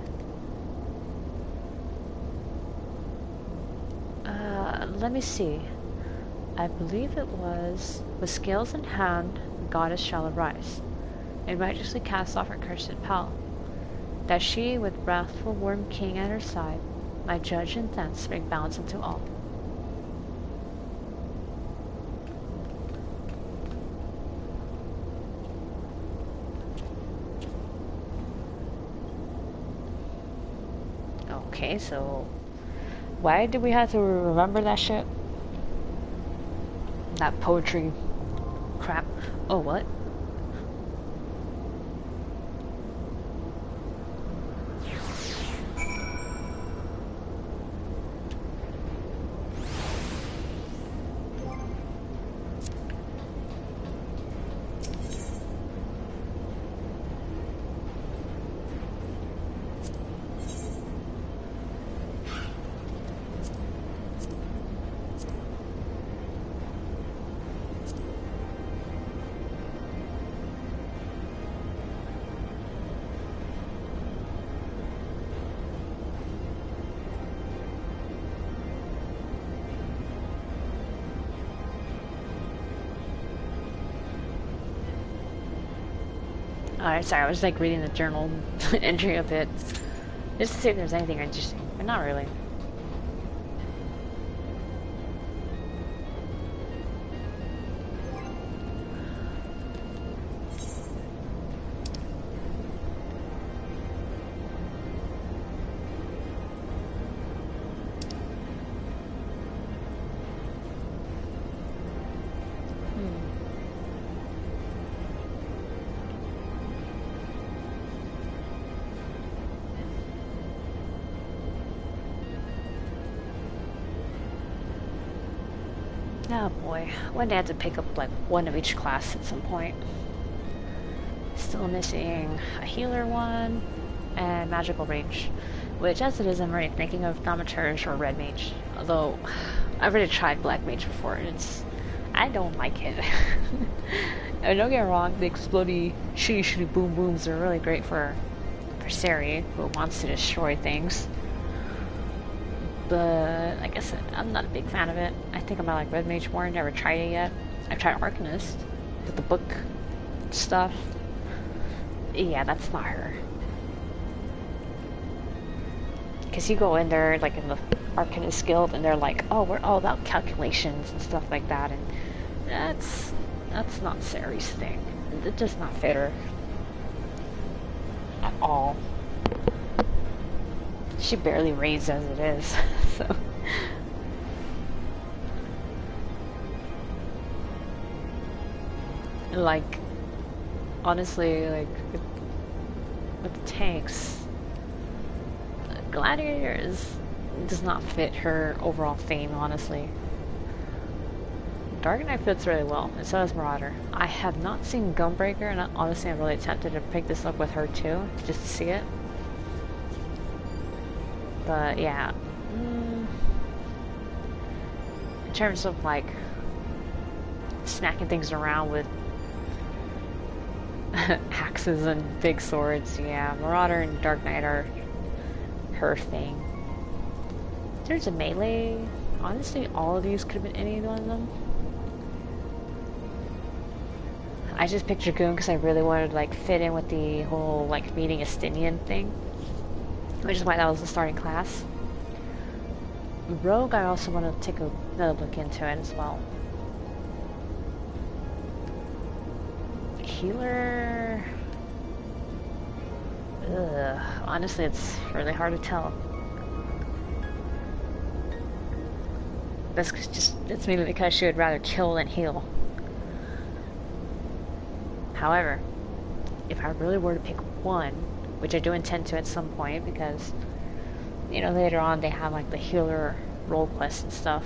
Let me see. I believe it was, with scales in hand, the goddess shall arise, and righteously cast off her cursed pall, that she, with wrathful Worm King at her side, might judge and thence bring balance into all. Okay, so why did we have to remember that shit? That poetry crap. Oh, what? Alright, sorry, I was like reading the journal entry a bit. Just to see if there's anything interesting, but not really. Oh boy, one day I had to pick up like one of each class at some point. Still missing a healer one and magical range, which as it is I'm already thinking of thaumaturge or red mage. Although I've already tried black mage before and I don't like it. And don't get me wrong, the explodey shitty boom booms are really great for Sari, who wants to destroy things. But like I said, I'm not a big fan of it. I think I'm about like Red Mage more. Never tried it yet. I've tried Arcanist with the book stuff. Yeah, that's not her. Because you go in there like in the Arcanist guild, and they're like, "Oh, we're all about calculations and stuff like that," and that's not Sari's thing. It does not fit her at all. She barely reads as it is, so. Like, honestly, like, with the tanks, Gladiator does not fit her overall theme, honestly. Dark Knight fits really well, and so does Marauder. I have not seen Gunbreaker, and honestly I'm really tempted to pick this up with her too, just to see it. But yeah, in terms of like smacking things around with axes and big swords, yeah, Marauder and Dark Knight are her thing. There's a melee. Honestly, all of these could have been any one of them. I just picked Dragoon because I really wanted to like fit in with the whole like meeting Estinian thing, which is why that was the starting class. Rogue, I also want to take another look into it as well. Healer... Ugh, honestly, it's really hard to tell. That's just, it's mainly because she would rather kill than heal. However, if I really were to pick one, which I do intend to at some point, because, you know, later on they have like the healer role quests and stuff,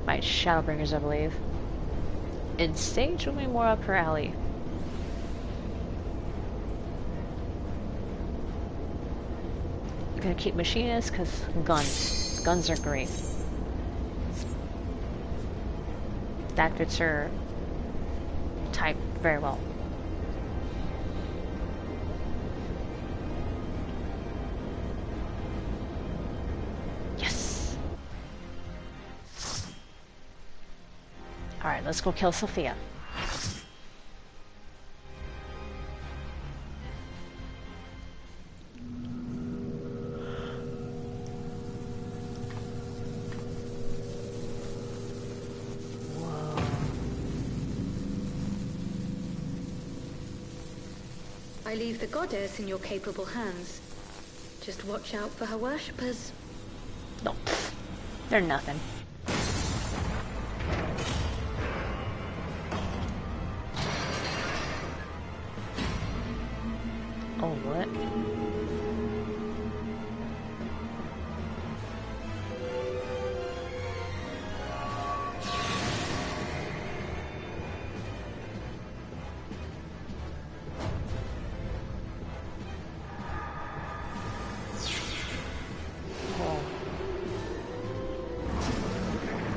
by Shadowbringers, I believe, and Sage will be more up her alley. I'm gonna keep Machinist, because guns are great. That fits her type very well. Yes! Alright, let's go kill Sophia. I leave the goddess in your capable hands. Just watch out for her worshippers. No, they're nothing. Oh, what?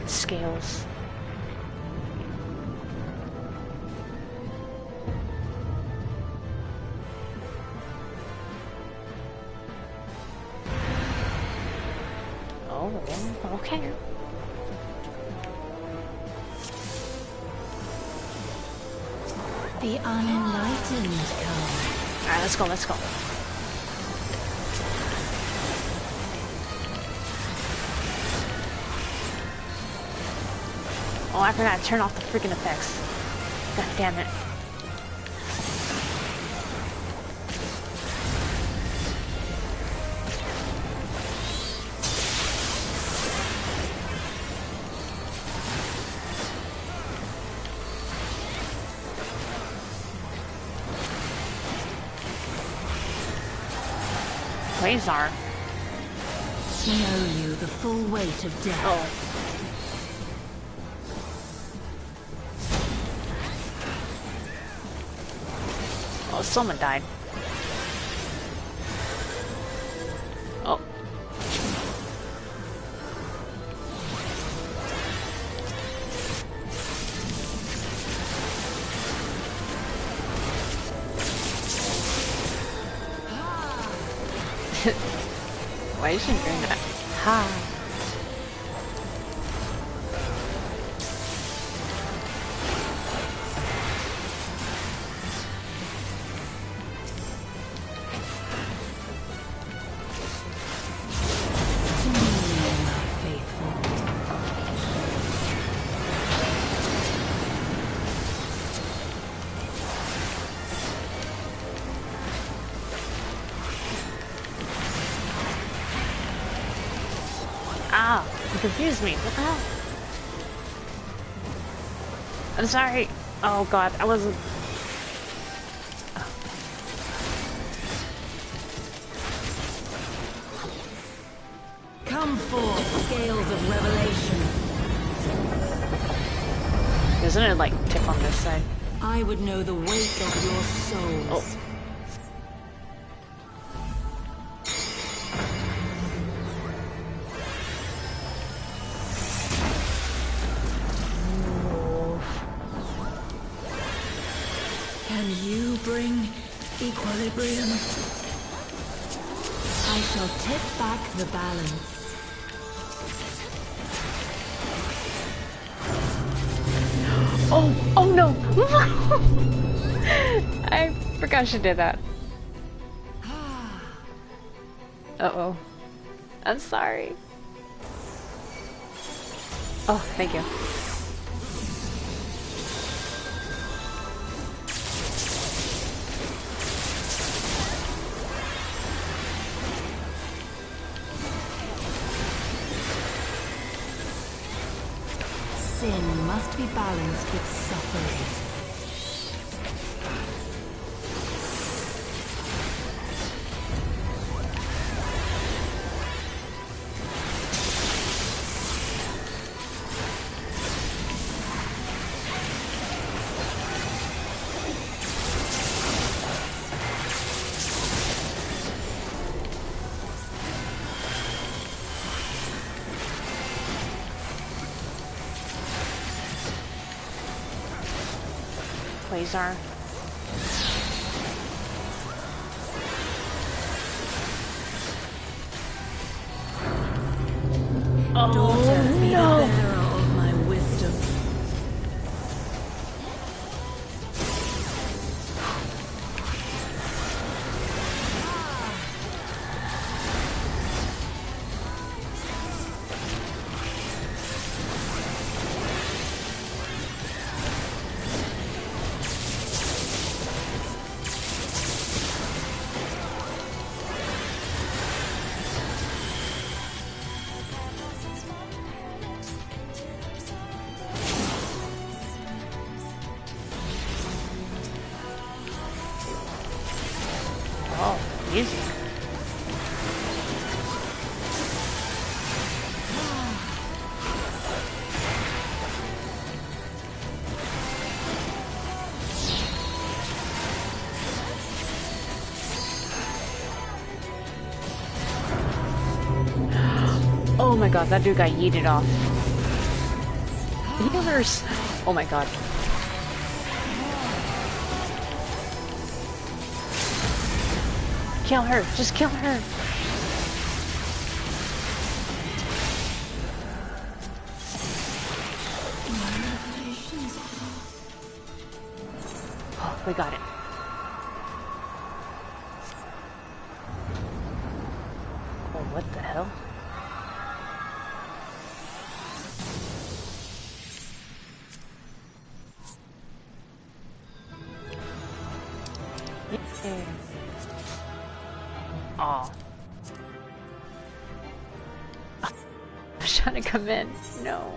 Scales. Oh, okay. The unenlightened come. Alright, let's go, let's go. Oh, I forgot to turn off the freaking effects. God damn it. Quasar. We owe you the full weight of death. Oh. Oh, someone died. Oh. Why is she doing that? Ha. Ah, you confused me. What the hell? I'm sorry. Oh god, I wasn't... Come forth, scales of revelation. Isn't it like tip on this side? I would know the weight of your souls. Oh. Can you bring equilibrium? I shall tip back the balance. Oh, oh no! I forgot she did that. Uh-oh. I'm sorry. Oh, thank you. Sin must be balanced with suffering. Quasar. Oh, Daughter, be the no! bearer of my wisdom. Oh, music. Oh my god, that dude got yeeted off. Healers! Oh my god. Kill her! Just kill her! Oh, we got it. What the hell? Yay. Aw. I was trying to come in. No.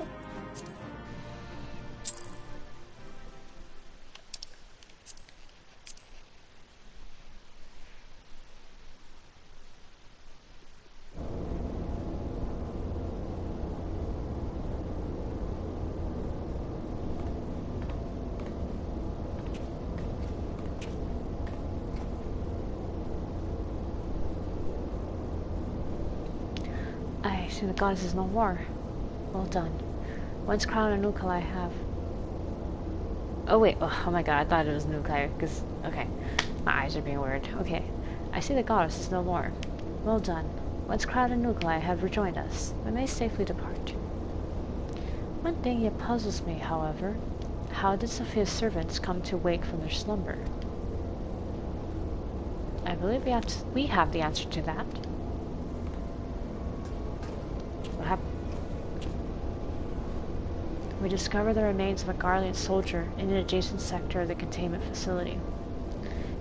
I see the goddess is no more. Well done. Once crown and nuclei have... Oh wait, oh my god, I thought it was nuclei, because... Okay, my eyes are being weird. Okay, I see the goddess is no more. Well done. Once crown and nuclei have rejoined us, we may safely depart. One thing yet puzzles me, however. How did Sophia's servants come to wake from their slumber? I believe we have the answer to that. What happened? We discovered the remains of a Garlean soldier in an adjacent sector of the containment facility.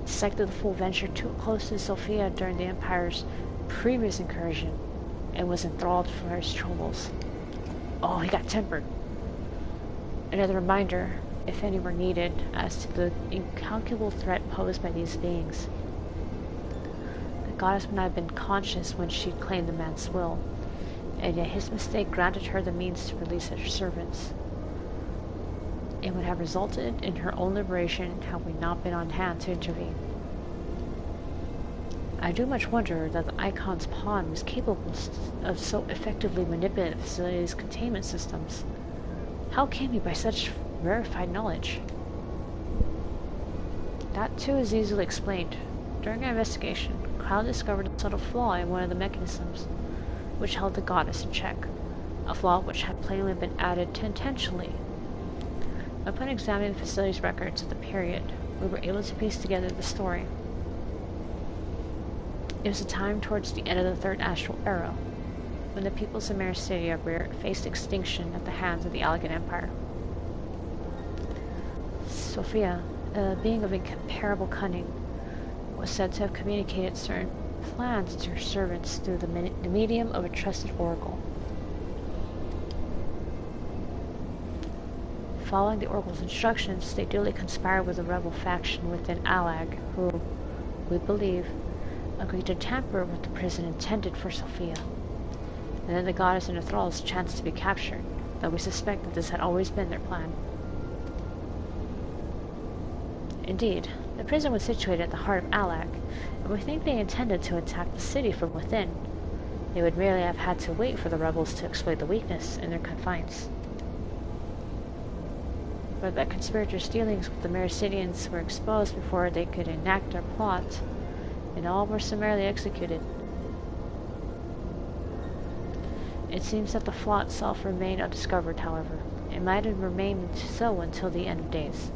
He suspected the fool ventured too close to Sophia during the Empire's previous incursion and was enthralled for his troubles. Oh, he got tempered. Another reminder, if any were needed, as to the incalculable threat posed by these beings. The goddess would not have been conscious when she claimed the man's will, and yet his mistake granted her the means to release her servants. It would have resulted in her own liberation had we not been on hand to intervene. I do much wonder that the Eikons pawn was capable of so effectively manipulating the facility's containment systems. How came he by such rarefied knowledge? That too is easily explained. During our investigation, Kyle discovered a subtle flaw in one of the mechanisms which held the goddess in check, a flaw which had plainly been added to intentionally. Upon examining the facility's records of the period, we were able to piece together the story. It was a time towards the end of the Third Astral Era, when the peoples of Merasteria faced extinction at the hands of the Allegan Empire. Sophia, a being of incomparable cunning, was said to have communicated certain plans to her servants through the medium of a trusted oracle. Following the oracle's instructions, they duly conspired with a rebel faction within Allag, who, we believe, agreed to tamper with the prison intended for Sophia. And then the goddess and her thralls chanced to be captured, though we suspect that this had always been their plan. Indeed, the prison was situated at the heart of Allag, and we think they intended to attack the city from within. They would merely have had to wait for the rebels to exploit the weakness in their confines. But that conspirators' dealings with the Mericidians were exposed before they could enact their plot, and all were summarily executed. It seems that the flaw itself remained undiscovered, however. It might have remained so until the end of days,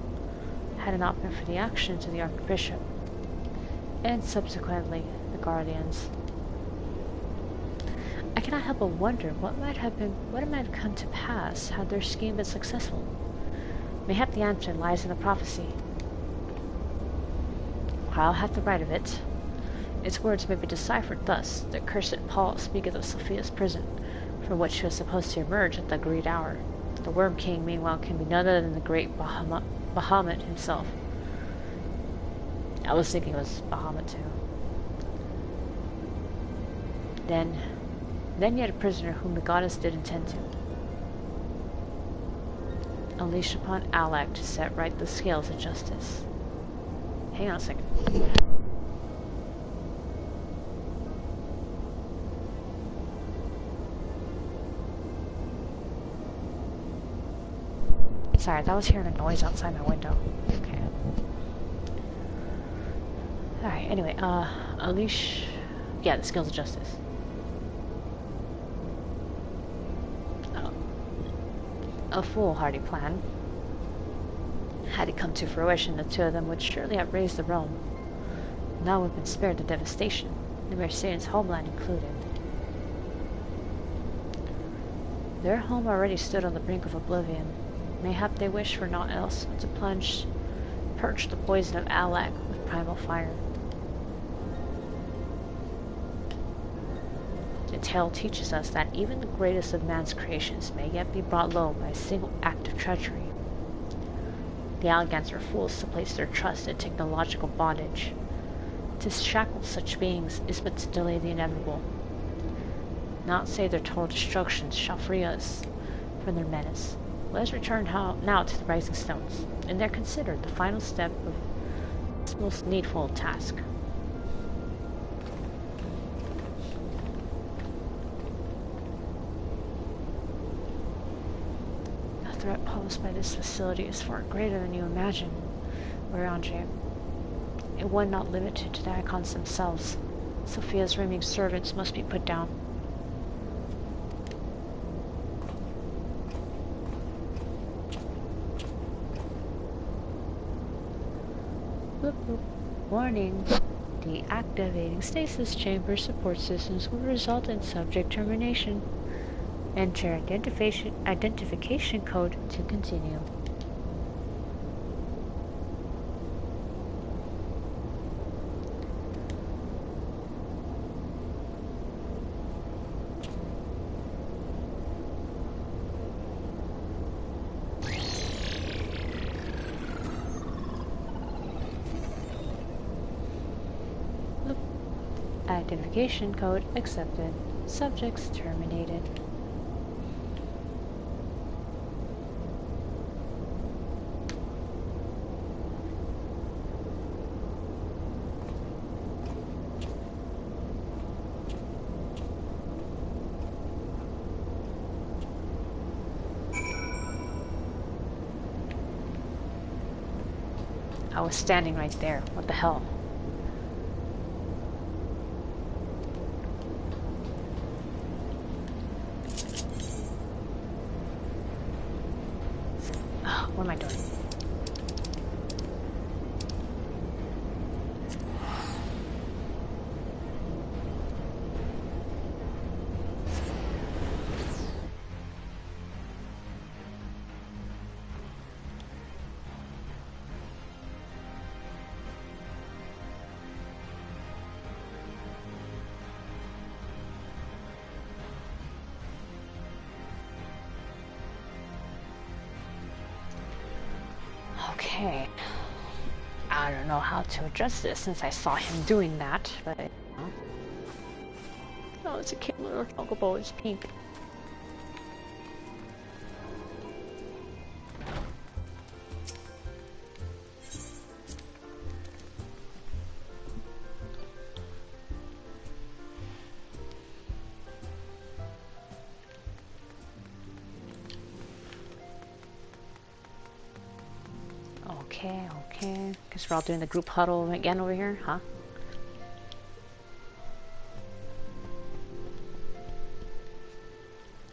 had it not been for the actions of the Archbishop, and subsequently the Guardians. I cannot help but wonder what might have come to pass had their scheme been successful. Mayhap the answer lies in the prophecy. I'll have the right of it. Its words may be deciphered thus: the cursed Paul speaketh of Sophia's prison, from which she was supposed to emerge at the agreed hour. The Worm King, meanwhile, can be none other than the great Bahamut himself. I was thinking it was Bahamut too. Then yet a prisoner whom the goddess did intend to unleash upon Allag to set right the scales of justice. Hang on a second. Sorry, that was hearing a noise outside my window. Okay. Alright, anyway, unleash... Yeah, the scales of justice. A foolhardy plan. Had it come to fruition, the two of them would surely have raised the realm. Now we've been spared the devastation, the Mercedes homeland included. Their home already stood on the brink of oblivion. Mayhap they wished for naught else but to purge the poison of Alak with primal fire. The tale teaches us that even the greatest of man's creations may yet be brought low by a single act of treachery. The Allagans are fools to place their trust in technological bondage. To shackle such beings is but to delay the inevitable. Not say their total destruction shall free us from their menace. Let us return now to the Rising Stones, and there consider the final step of this most needful task. The threat posed by this facility is far greater than you imagine, Oriange. And one not limited to the Eikons themselves. Sophia's remaining servants must be put down. Boop, boop. Warning. Deactivating stasis chamber support systems will result in subject termination. Enter identification code to continue. Identification code accepted. Subjects terminated. I was standing right there. What the hell? What am I doing? Okay. I don't know how to address this since I saw him doing that, but... Oh, it's a cute little chocobo, it's pink. Okay. Guess we're all doing the group huddle again over here, huh?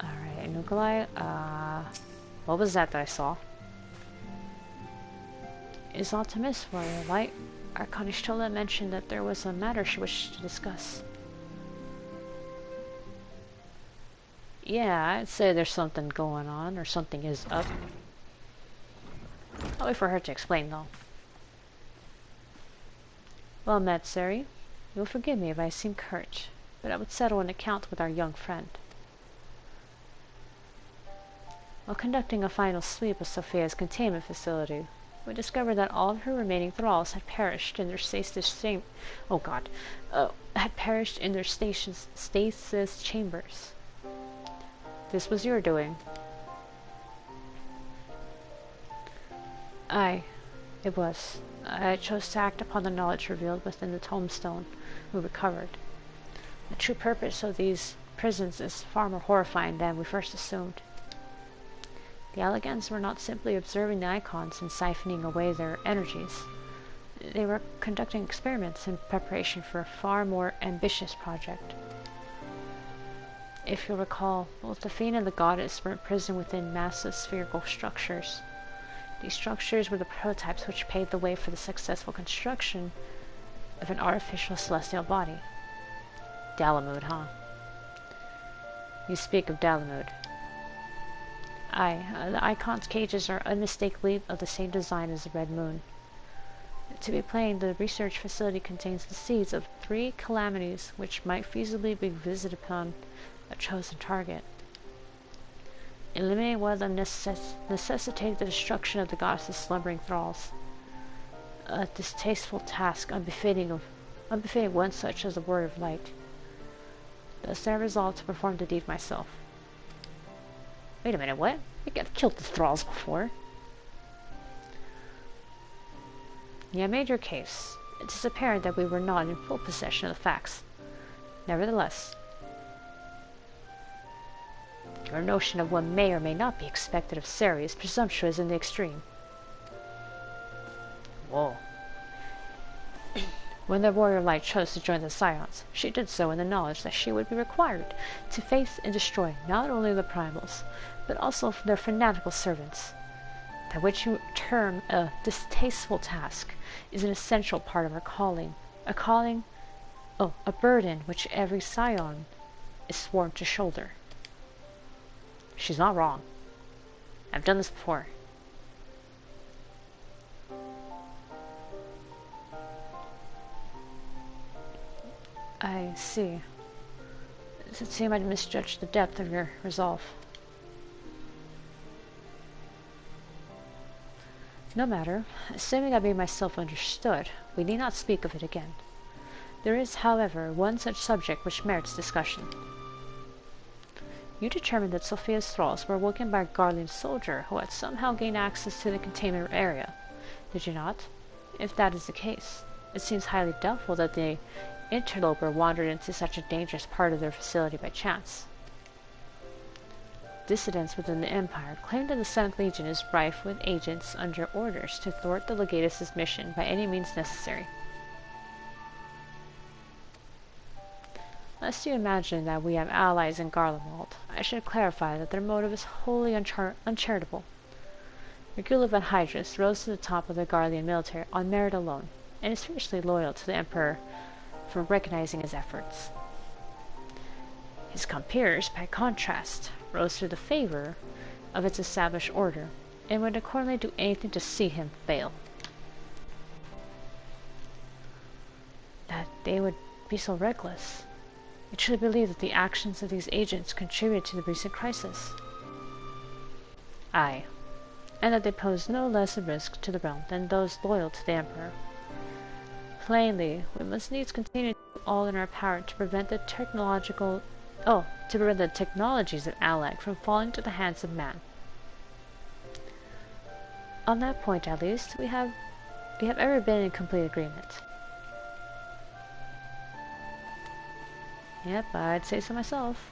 Alright, Nuclei, what was that I saw? Is Optimus for your light? Arkanishtola mentioned that there was a matter she wished to discuss. Yeah, I'd say there's something going on, or something is up. I'll wait for her to explain, though. Well met, Sari. You'll forgive me if I seem curt, but I would settle an account with our young friend. While conducting a final sweep of Sophia's containment facility, we discovered that all of her remaining thralls had perished in their stasis chambers. This was your doing. Aye, it was. I chose to act upon the knowledge revealed within the tombstone we recovered. The true purpose of these prisons is far more horrifying than we first assumed. The Allagans were not simply observing the Eikons and siphoning away their energies. They were conducting experiments in preparation for a far more ambitious project. If you'll recall, both the Fiend and the Goddess were imprisoned within massive spherical structures. These structures were the prototypes which paved the way for the successful construction of an artificial celestial body. Dalamud, huh? You speak of Dalamud. Aye, the Eikons' cages are unmistakably of the same design as the Red Moon. To be plain, the research facility contains the seeds of 3 calamities which might feasibly be visited upon a chosen target. Eliminating one of them necessitated the destruction of the goddess's slumbering thralls. A distasteful task unbefitting one such as the Warrior of Light. Thus I resolved to perform the deed myself. Wait a minute, what? We got killed the thralls before. You made your case. It is apparent that we were not in full possession of the facts. Nevertheless, your notion of what may or may not be expected of Sari is presumptuous in the extreme. Whoa. When the Warrior of Light chose to join the Scions, she did so in the knowledge that she would be required to face and destroy not only the primals, but also their fanatical servants. That which you term a distasteful task is an essential part of her calling. A burden which every Scion is sworn to shoulder. She's not wrong. I've done this before. I see. Does it seem I'd misjudged the depth of your resolve? No matter. Assuming I made myself understood, we need not speak of it again. There is, however, one such subject which merits discussion. You determined that Sophia's thralls were awoken by a Garlean soldier who had somehow gained access to the containment area, did you not? If that is the case, it seems highly doubtful that the interloper wandered into such a dangerous part of their facility by chance. Dissidents within the Empire claim that the 7th Legion is rife with agents under orders to thwart the Legatus' mission by any means necessary. Lest you imagine that we have allies in Garlemald, I should clarify that their motive is wholly uncharitable. Regula von Hydrus rose to the top of the Garlean military on merit alone, and is fiercely loyal to the Emperor for recognizing his efforts. His compeers, by contrast, rose to the favor of its established order, and would accordingly do anything to see him fail. That they would be so reckless. It should believe that the actions of these agents contributed to the recent crisis. Aye, and that they pose no less a risk to the realm than those loyal to the Emperor. Plainly, we must needs continue to do all in our power to prevent the technologies of Alag from falling to the hands of man. On that point, at least, we have ever been in complete agreement. Yep, I'd say so myself.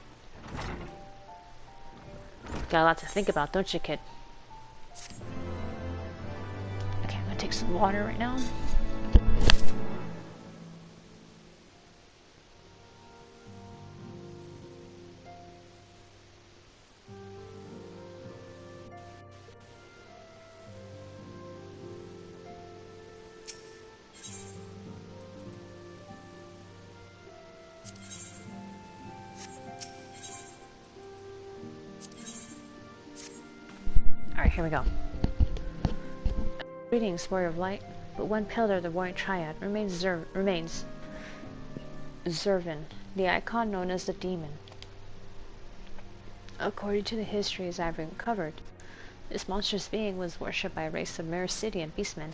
Got a lot to think about, don't you, kid? Okay, I'm gonna take some water right now. Alright, here we go. Greetings, Warrior of Light. But one pillar of the Warring Triad remains Zervin, the icon known as the Demon. According to the histories I've uncovered, this monstrous being was worshipped by a race of Mericidian beastmen.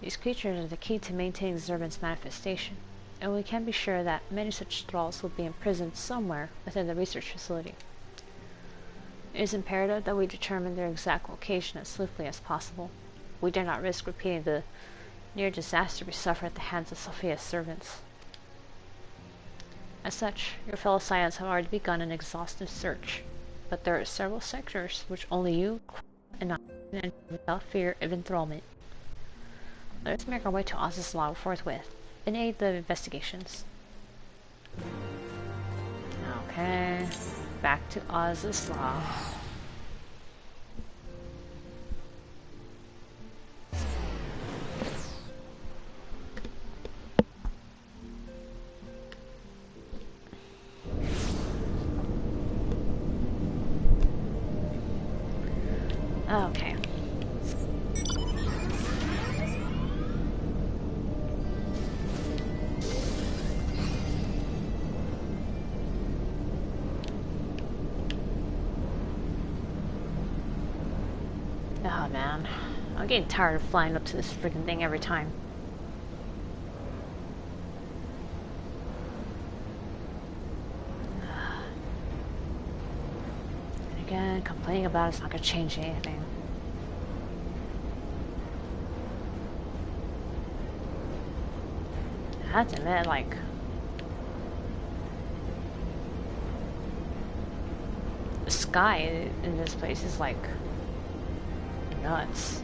These creatures are the key to maintaining Zervin's manifestation, and we can be sure that many such thralls will be imprisoned somewhere within the research facility. It is imperative that we determine their exact location as swiftly as possible. We dare not risk repeating the near disaster we suffered at the hands of Sophia's servants. As such, your fellow Scions have already begun an exhaustive search, but there are several sectors which only you and I can enter without fear of enthrallment. Let us make our way to Ozislaw forthwith and aid the investigations. Okay. Back to Ozislaw. Okay. Oh man, I'm getting tired of flying up to this freaking thing every time. And again, complaining about it's not gonna change anything. I have to admit, like, the sky in this place is like nuts.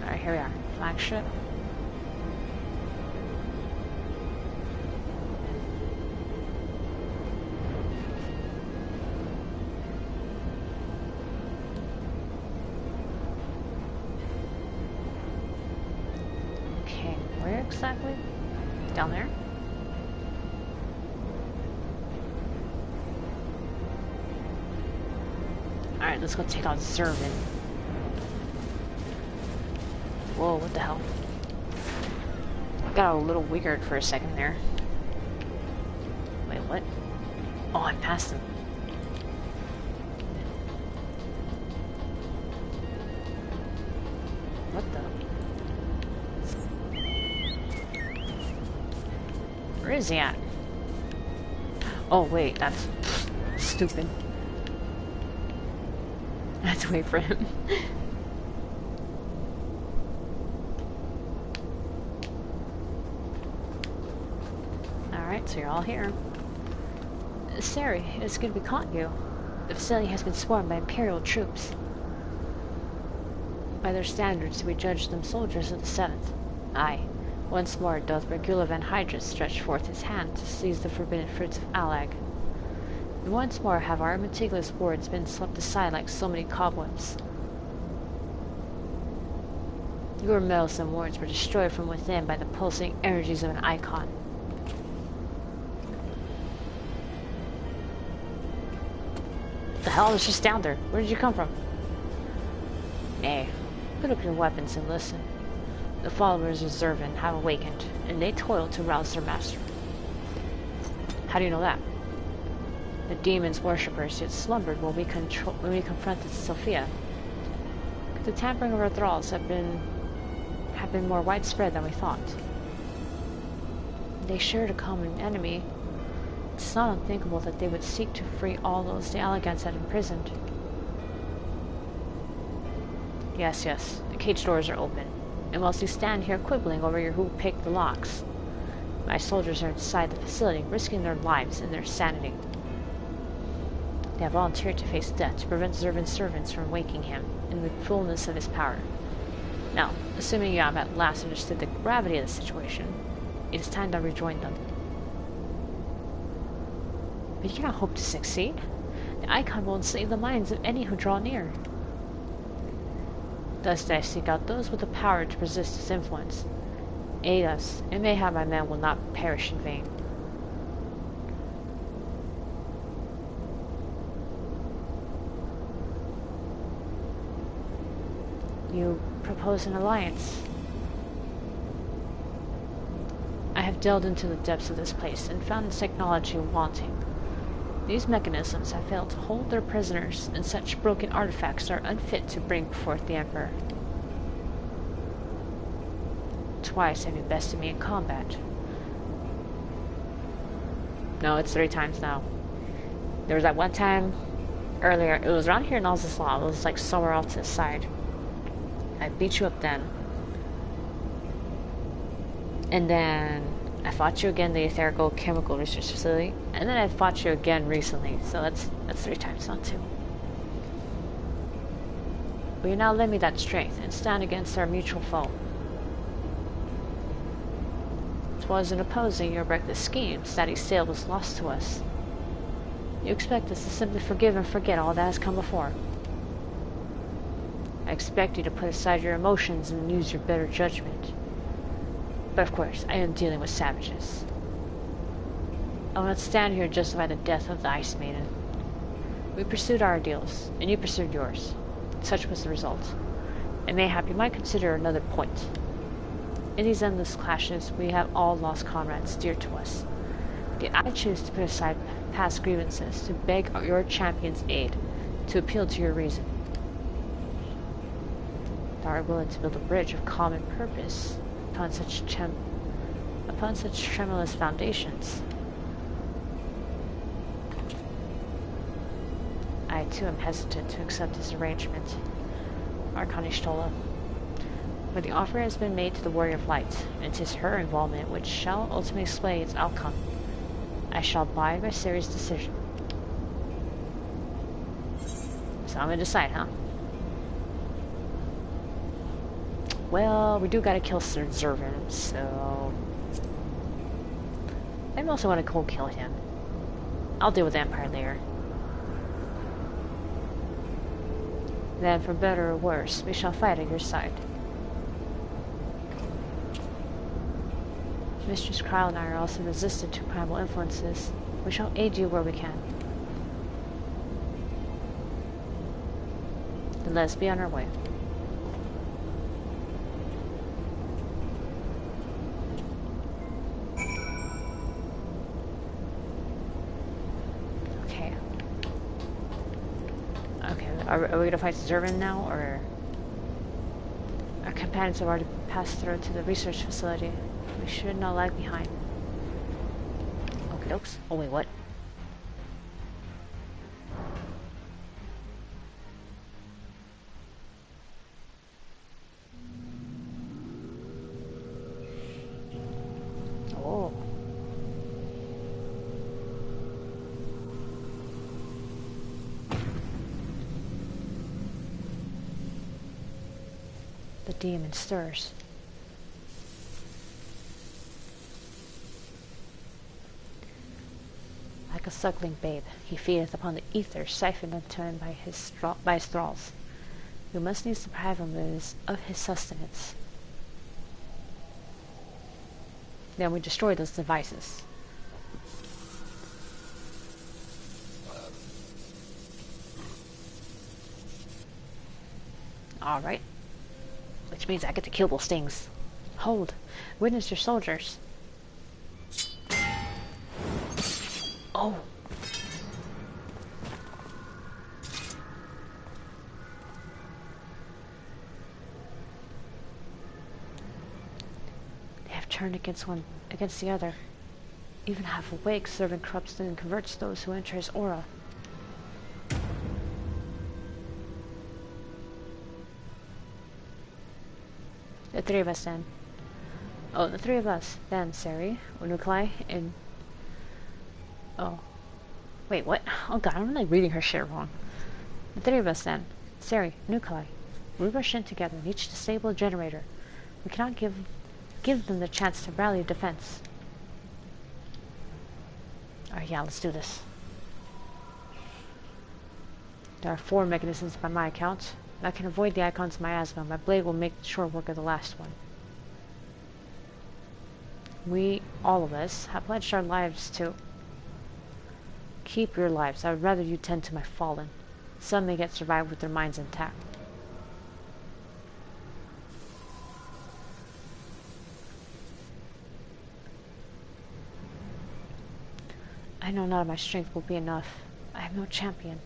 Alright, here we are. Flagship. Okay, where exactly? Down there? Alright, let's go take out Zervin. Whoa, what the hell? Got a little weird for a second there. Wait, what? Oh, I passed him. What the? Where is he at? Oh, wait, that's stupid. I have to wait for him. Alright, so you're all here. Sari, it's good we caught you. The facility has been swarmed by Imperial troops. By their standards, we judge them soldiers of the 7th. Aye. Once more doth Regula van Hydra stretch forth his hand to seize the forbidden fruits of Alag. And once more have our meticulous wards been swept aside like so many cobwebs. Your meddlesome wards were destroyed from within by the pulsing energies of an Eikon. The hell is just down there? Where did you come from? Nay, put up your weapons and listen. The followers of Zervin have awakened, and they toil to rouse their master. How do you know that? The demon's worshippers yet slumbered when we confronted Sophia. The tampering of our thralls have been more widespread than we thought. They shared a common enemy. It's not unthinkable that they would seek to free all those the Allegans had imprisoned. Yes, yes, the cage doors are open, and whilst you stand here quibbling over who picked the locks, my soldiers are inside the facility, risking their lives and their sanity. They have volunteered to face death to prevent Zervin's servants from waking him in the fullness of his power. Now, assuming you have at last understood the gravity of the situation, it is time to rejoin them. But you cannot hope to succeed. The Eikon will enslave the minds of any who draw near. Thus do I seek out those with the power to resist his influence. Aid us, and mayhap my men will not perish in vain. You propose an alliance. I have delved into the depths of this place and found its technology wanting. These mechanisms have failed to hold their prisoners, and such broken artifacts are unfit to bring forth the Emperor. Twice have you bested me in combat. No, it's 3 times now. There was that one time earlier, it was around here in Alzaslav, it was like somewhere off to the side. I beat you up then. And then I fought you again in the Etherical Chemical Research Facility, and then I fought you again recently, so that's 3 times, not 2. Will you now lend me that strength and stand against our mutual foe? 'Twas in opposing your reckless schemes that Hydaelyn was lost to us. You expect us to simply forgive and forget all that has come before. I expect you to put aside your emotions and use your better judgment. But of course, I am dealing with savages. I will not stand here and justify the death of the Ice Maiden. We pursued our ideals, and you pursued yours. Such was the result. And mayhap you might consider another point. In these endless clashes, we have all lost comrades dear to us. Yet I choose to put aside past grievances, to beg your champion's aid, to appeal to your reason. Thou art willing to build a bridge of common purpose upon such tremulous foundations. I too am hesitant to accept this arrangement, Arkanishtola. But the offer has been made to the Warrior of Light, and 'tis her involvement which shall ultimately sway its outcome. I shall abide by Ciri's decision. So I'm gonna decide, huh? Well, we do gotta kill Sir Zervin, so... I also want to cold kill him. I'll deal with the Empire later. Then, for better or worse, we shall fight at your side. Mistress Kyle and I are also resistant to primal influences. We shall aid you where we can. Then let us be on our way. Okay, are we gonna fight Zervin now, or... Our companions have already passed through to the research facility. We should not lag behind. Okie dokes. Oh wait, what? Oh. The demon stirs. Like a suckling babe, he feedeth upon the ether siphoned unto him by his thralls. We must needs deprive him of his sustenance. Then we destroy those devices. Alright. Which means I get to kill those things. Hold. Witness your soldiers. Oh. They have turned against the other. Even half awake, Servant corrupts and converts those who enter his aura. The three of us then. Oh, the three of us. Then, Ciri, Unuklai, and... Oh. Wait, what? Oh god, I'm like reading her shit wrong. The three of us then. Ciri, Unuklai. We rush in together and each disable a generator. We cannot give them the chance to rally defense. Alright, yeah, let's do this. There are 4 mechanisms by my account. If I can avoid the Eikons' miasma, my blade will make short work of the last one. We, all of us, have pledged our lives to... Keep your lives. I would rather you tend to my fallen. Some may yet survive with their minds intact. I know none of my strength will be enough. I have no champion.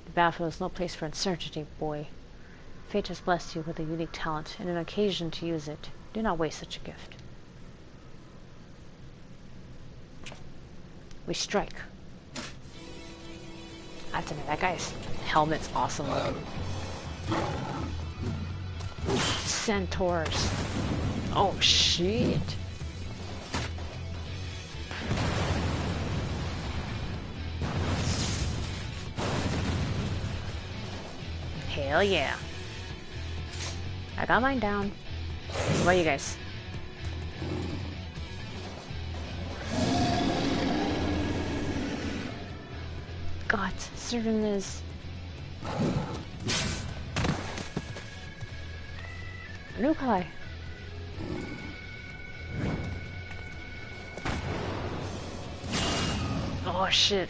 The battlefield is no place for uncertainty, boy. Fate has blessed you with a unique talent and an occasion to use it. Do not waste such a gift. We strike. I have to admit, that guy's helmet's awesome looking. Centaurs. Oh shit. Hell yeah. I got mine down. What about you guys? God, serving this. Nukai. Oh shit.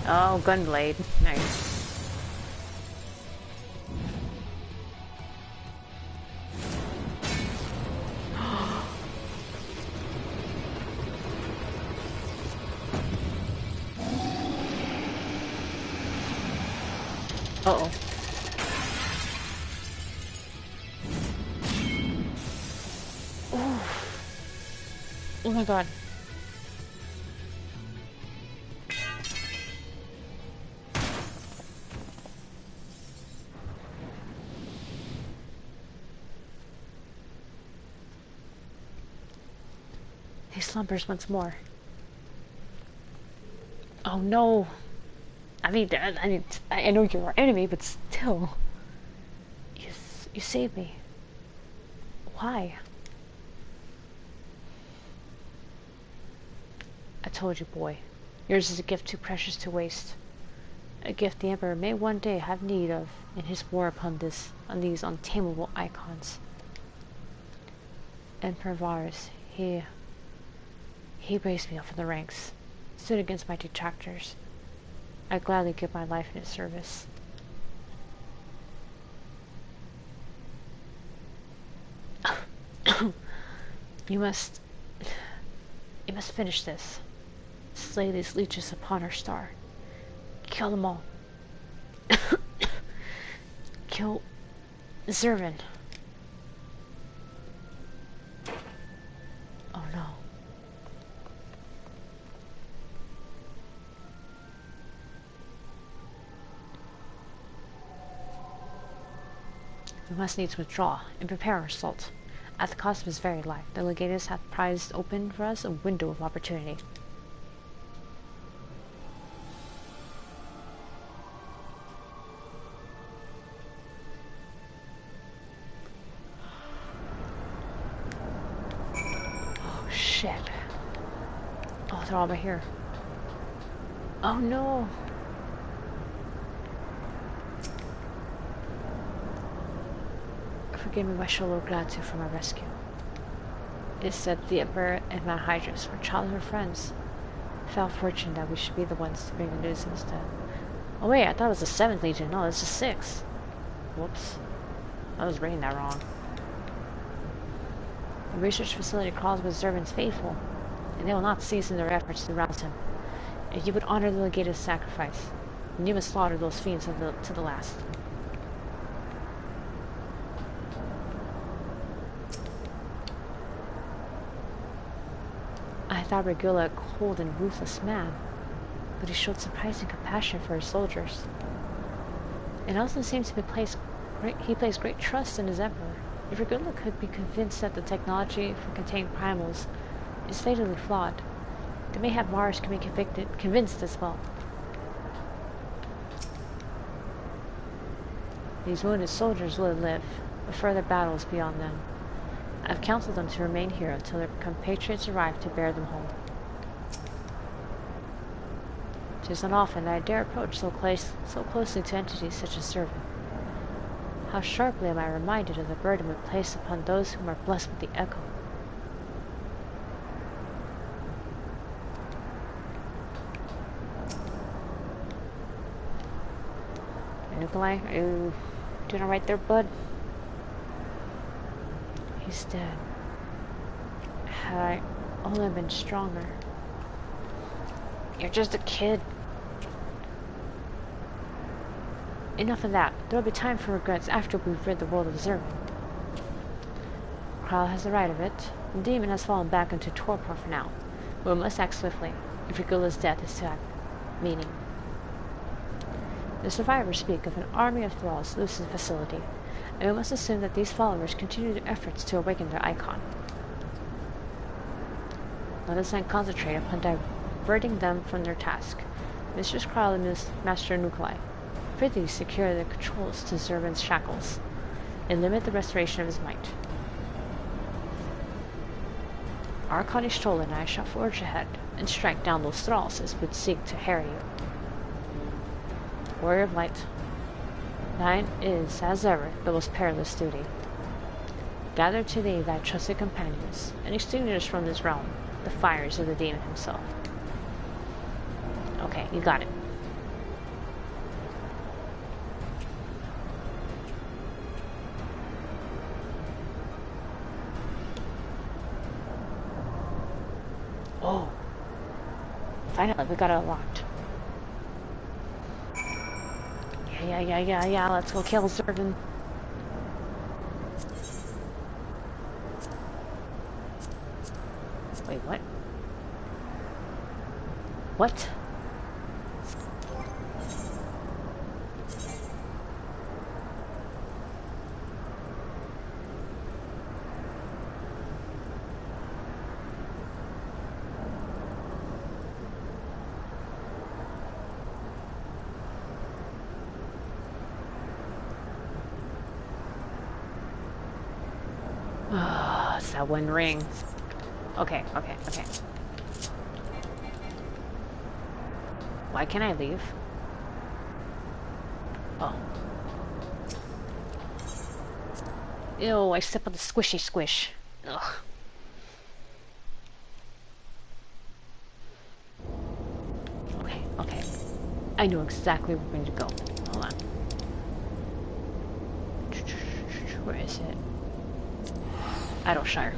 Oh, gunblade. Nice. Uh-oh. Oh my god. He slumbers once more. Oh no. I mean, I know you're our enemy, but still. You saved me. Why? I told you, boy. Yours is a gift too precious to waste. A gift the Emperor may one day have need of in his war upon these untamable Eikons. Emperor Varus, he raised me up from the ranks, stood against my detractors. I'd gladly give my life in his service. You must finish this. Slay these leeches upon our star. Kill them all. Kill Zervin. Oh no. We must needs withdraw and prepare our assault. At the cost of his very life, the Legatus hath prized open for us a window of opportunity. Oh shit. Oh, they're all right here. Oh no! Forgive me my show of gratitude for my rescue. It is said the Emperor and Mount Hydrus were childhood friends. Foul fortune that we should be the ones to bring the news instead. Oh wait, I thought it was the 7th Legion. No, it's the 6th. Whoops. I was reading that wrong. The research facility crawls with Zervin's faithful, and they will not cease in their efforts to rouse him. If you would honor the Legatus' sacrifice, then you must slaughter those fiends to the last. I thought Regula a cold and ruthless man, but he showed surprising compassion for his soldiers. It also seems to he placed great trust in his emperor. If Regula could be convinced that the technology for containing primals is fatally flawed, then mayhap Mars can be convinced as well. These wounded soldiers will live, but further battles beyond them. I've counseled them to remain here until their compatriots arrive to bear them home. 'Tis not often that I dare approach so closely to entities such as Zervin. How sharply am I reminded of the burden we place upon those whom are blessed with the echo. Nikolai, are you doing alright there, bud? He's dead. Had I only been stronger. You're just a kid. Enough of that. There will be time for regrets after we've rid the world of Zervin. Kral has the right of it. The demon has fallen back into torpor for now. But we must act swiftly, if Regula's death is to have meaning. The survivors speak of an army of thralls loose in the facility, and we must assume that these followers continue their efforts to awaken their Eikon. Let us then concentrate upon diverting them from their task. Mistress Kral and Master Nikolai, prithee secure the controls to Zervin's shackles, and limit the restoration of his might. Archon Ishtola and I shall forge ahead, and strike down those thralls as would seek to harry you. Warrior of Light, thine is, as ever, the most perilous duty. Gather today thy trusted companions, and extinguish from this realm the fires of the demon himself. Okay, you got it. Oh. Finally, we got it unlocked. Yeah, let's go kill Zervin. Wait, what? What? Oh, it's that one ring. Okay. Why can't I leave? Oh. Ew, I stepped on the squishy squish. Ugh. Okay. I know exactly where we're going to go. Hold on. Where is it? Idleshire.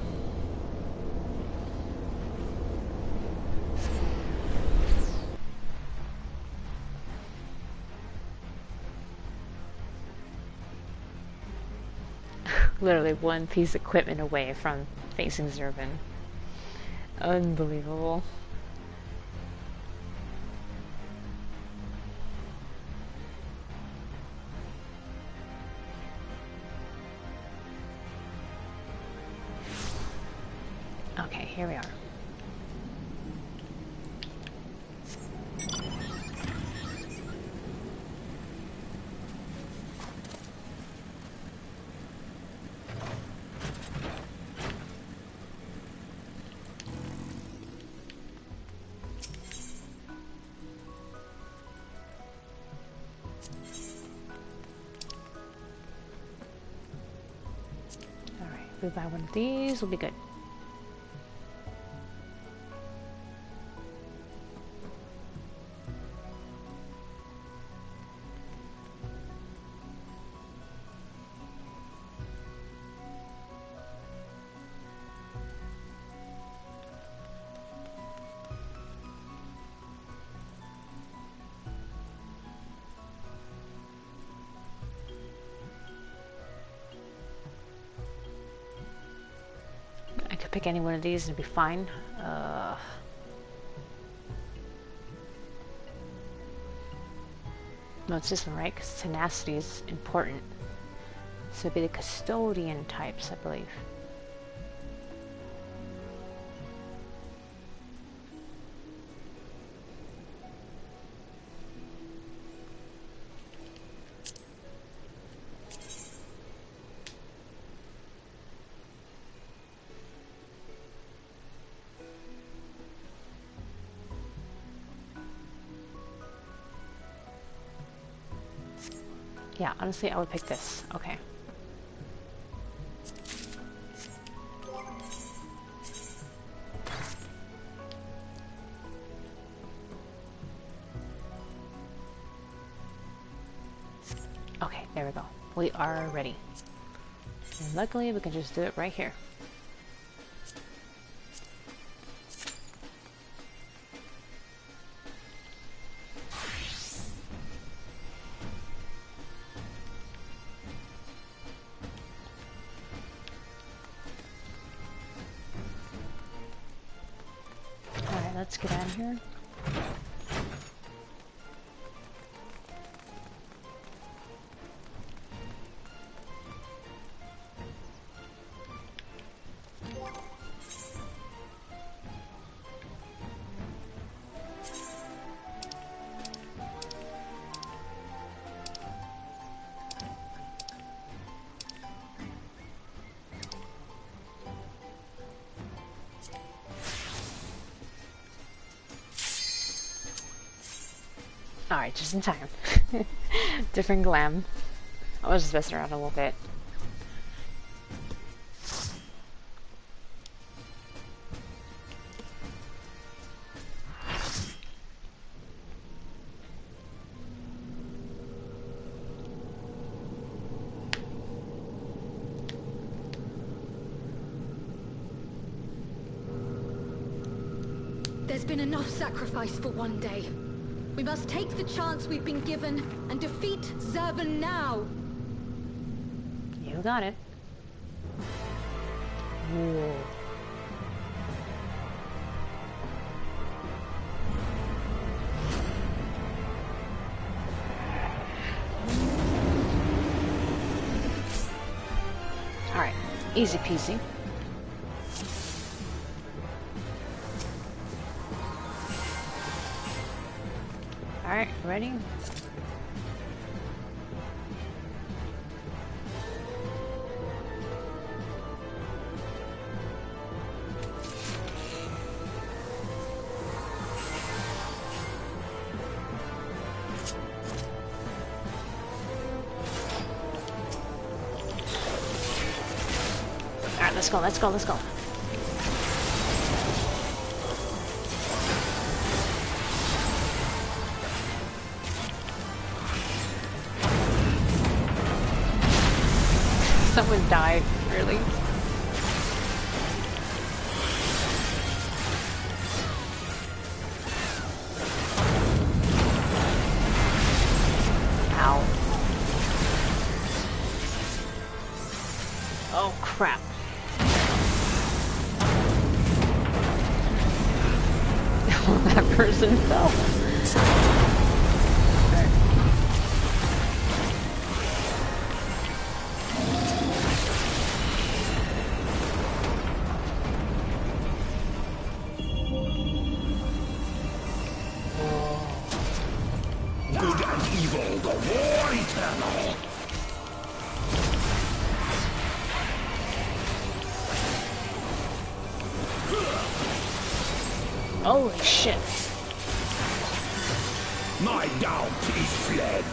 Literally one piece of equipment away from facing Zervin. Unbelievable. Okay, here we are. Alright, if we buy one of these, we'll be good. I could pick any one of these and it'd be fine. No, it's this one, right? Because tenacity is important. So it'd be the custodian types, I believe. Yeah, honestly, I would pick this. Okay. Okay, there we go. We are ready. And luckily, we can just do it right here. Let's get out of here. Alright, just in time. Different glam. I was just messing around a little bit. been enough sacrifice for one day. We must take the chance we've been given and defeat Zurvan now. You got it. Whoa. Alright, easy peasy. Alright, ready? Alright, let's go, let's go, let's go. Someone died, really? Ow. Oh, crap. That person fell. Good and evil, the war eternal. Holy shit. My doubt is fled.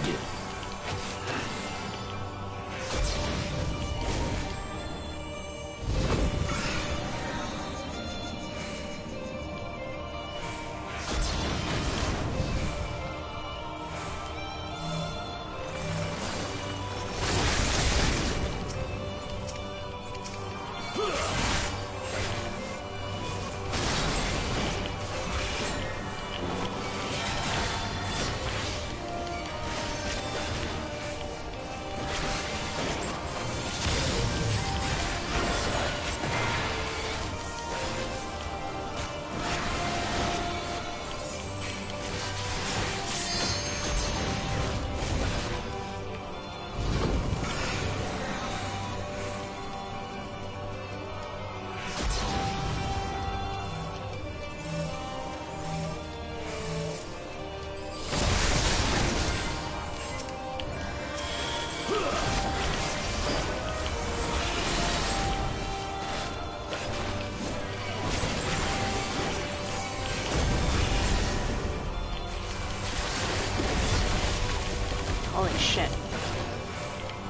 Holy shit.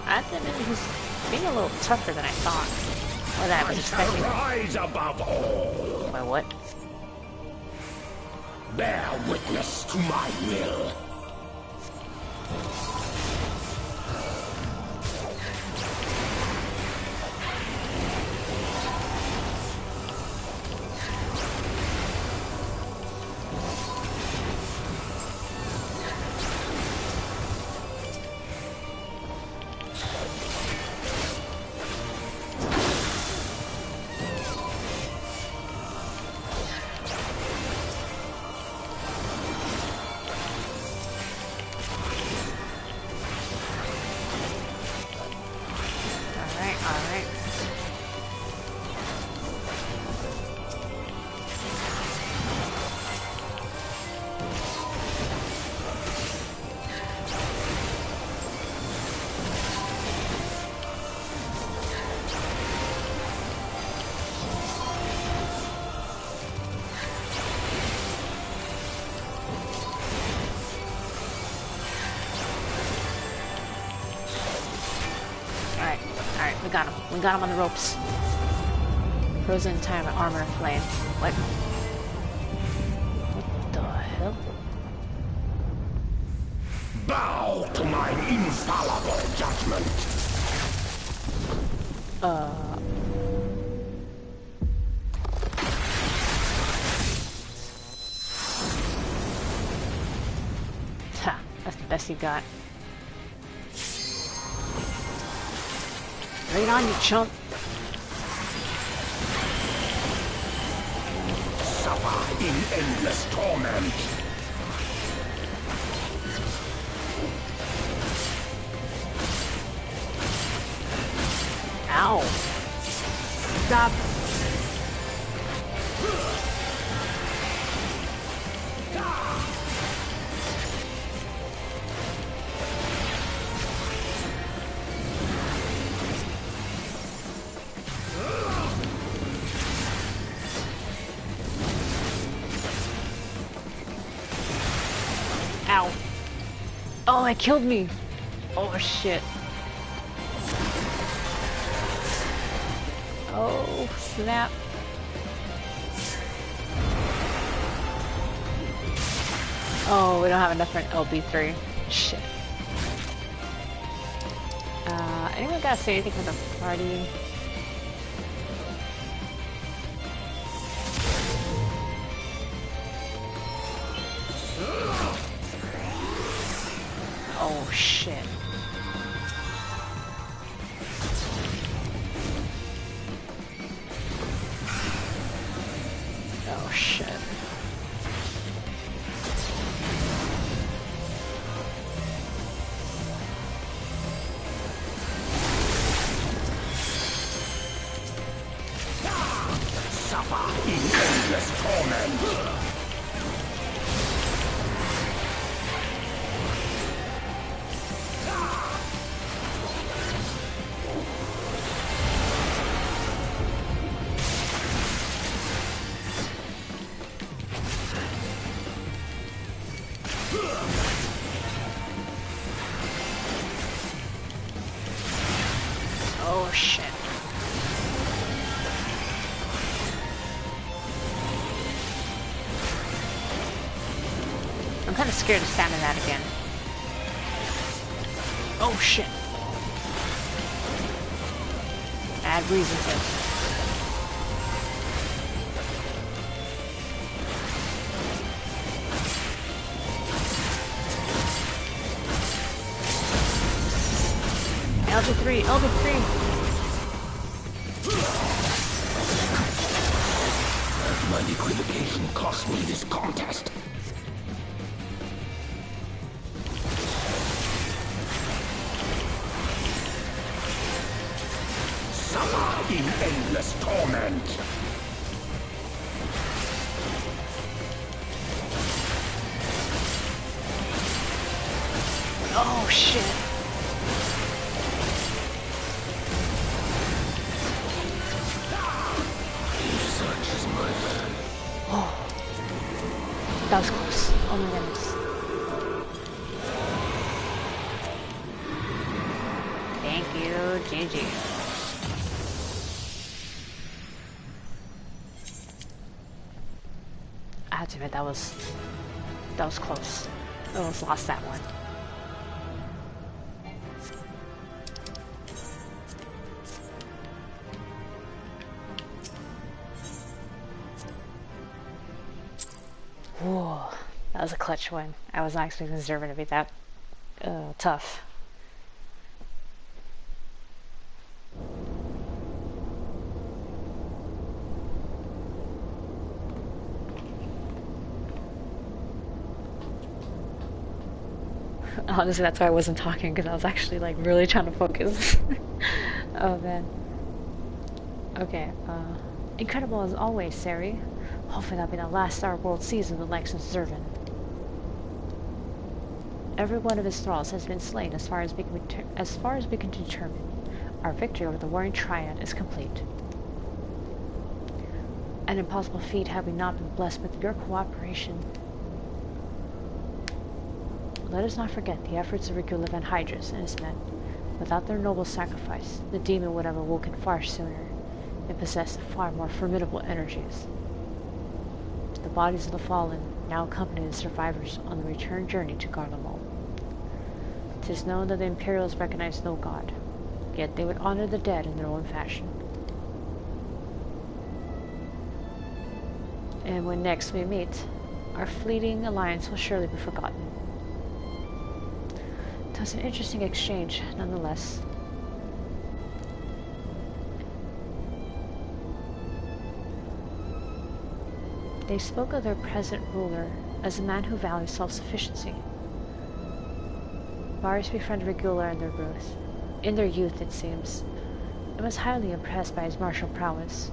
I have to admit, he's being a little tougher than I thought. Or that I was expecting. Rise above all. My what? Bear witness to my will. Alright. Alright, we got him. We got him on the ropes. Frozen time armor flame. What? What the hell? Bow to my infallible judgment. That's the best you got. Bring it on, you chump. Suffer in endless torment. Ow. Stop. Ow. Oh, it killed me. Oh, shit. Oh, snap. Oh, we don't have enough for an LB3. Shit. Anyone gotta say anything for the party? Oh, shit. Oh, shit. Suffer in endless torment. Oh, shit. I'm kind of scared of standing that again. Oh, shit. Bad reason to. LB3, LB3. My equivocation cost me this contest. Suffer in endless torment. Oh, shit. Such is my land. Oh. That was close. Oh my goodness. Thank you, GG. I have to admit, that was close. I almost lost that one. Whoa, that was a clutch one. I was not expecting Zervan to be that tough. Honestly, that's why I wasn't talking, because I was actually like really trying to focus. Oh man. Okay, incredible as always, Sari. Hopefully that'll be the last our world sees of the likes of Zervan. Every one of his thralls has been slain as far as we can determine. Our victory over the warring triad is complete. An impossible feat had we not been blessed with your cooperation. Let us not forget the efforts of Regula van Hydrus and his men. Without their noble sacrifice, the demon would have awoken far sooner and possessed far more formidable energies. The bodies of the fallen now accompany the survivors on the return journey to Garlemald. 'Tis known that the Imperials recognize no god, yet they would honor the dead in their own fashion. And when next we meet, our fleeting alliance will surely be forgotten. was an interesting exchange, nonetheless. They spoke of their present ruler as a man who values self-sufficiency. Varys befriended Regula in their youth, it seems, and was highly impressed by his martial prowess.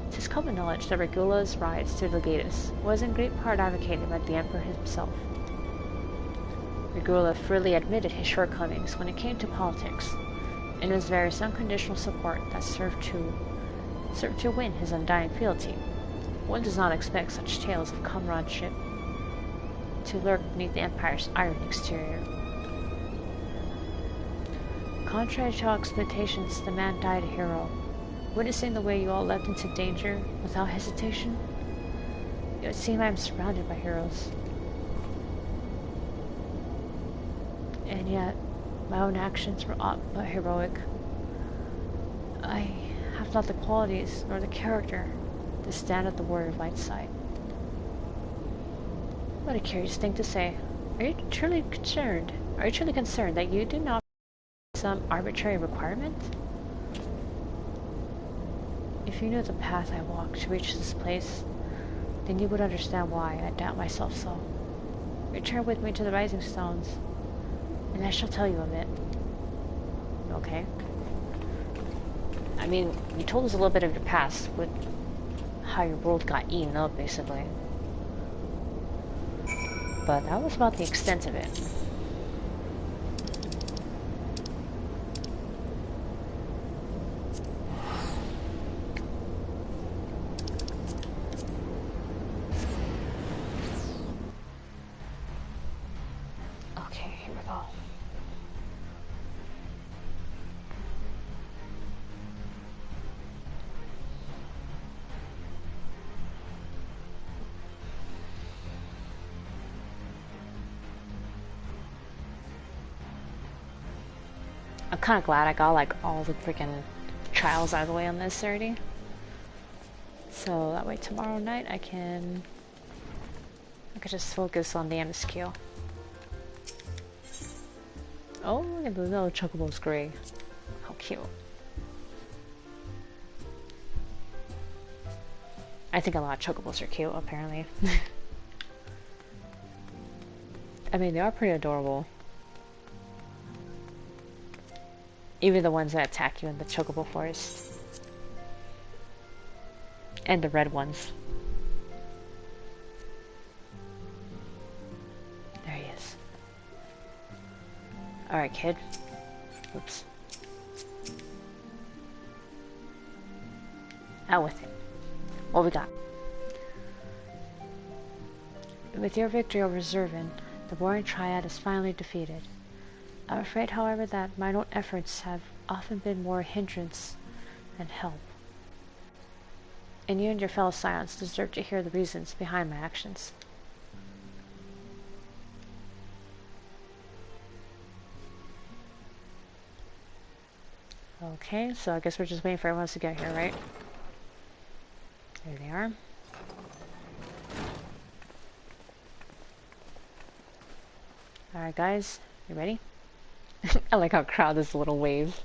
It is common knowledge that Regula's rise to the Legatus was in great part advocated by the Emperor himself. Regula freely admitted his shortcomings when it came to politics, and his various unconditional support that served to win his undying fealty. One does not expect such tales of comradeship to lurk beneath the Empire's iron exterior. Contrary to all expectations, the man died a hero, witnessing the way you all leapt into danger without hesitation. It would seem I am surrounded by heroes. And yet, my own actions were aught but heroic. I have not the qualities nor the character to stand at the warrior of light's side. What a curious thing to say. Are you truly concerned that you do not some arbitrary requirement? If you knew the path I walked to reach this place, then you would understand why I doubt myself so. Return with me to the Rising Stones, and I shall tell you of it. Okay. I mean, you told us a little bit of your past with how your world got eaten up, basically. But that was about the extent of it. Okay, here we go. I'm kind of glad I got like all the freaking trials out of the way on this already. So that way tomorrow night I can just focus on the MSQ. Oh, look at the little chocobo's gray. How cute. I think a lot of chocobos are cute, apparently. I mean, they are pretty adorable. Even the ones that attack you in the chocobo forest. And the red ones. There he is. Alright, kid. Oops. Out with it. What we got? With your victory over Zervin, the Warring Triad is finally defeated. I'm afraid, however, that my own efforts have often been more hindrance than help. And you and your fellow Scions deserve to hear the reasons behind my actions. Okay, so I guess we're just waiting for everyone else to get here, right? There they are. Alright guys, you ready? I like how crowd is a little wave.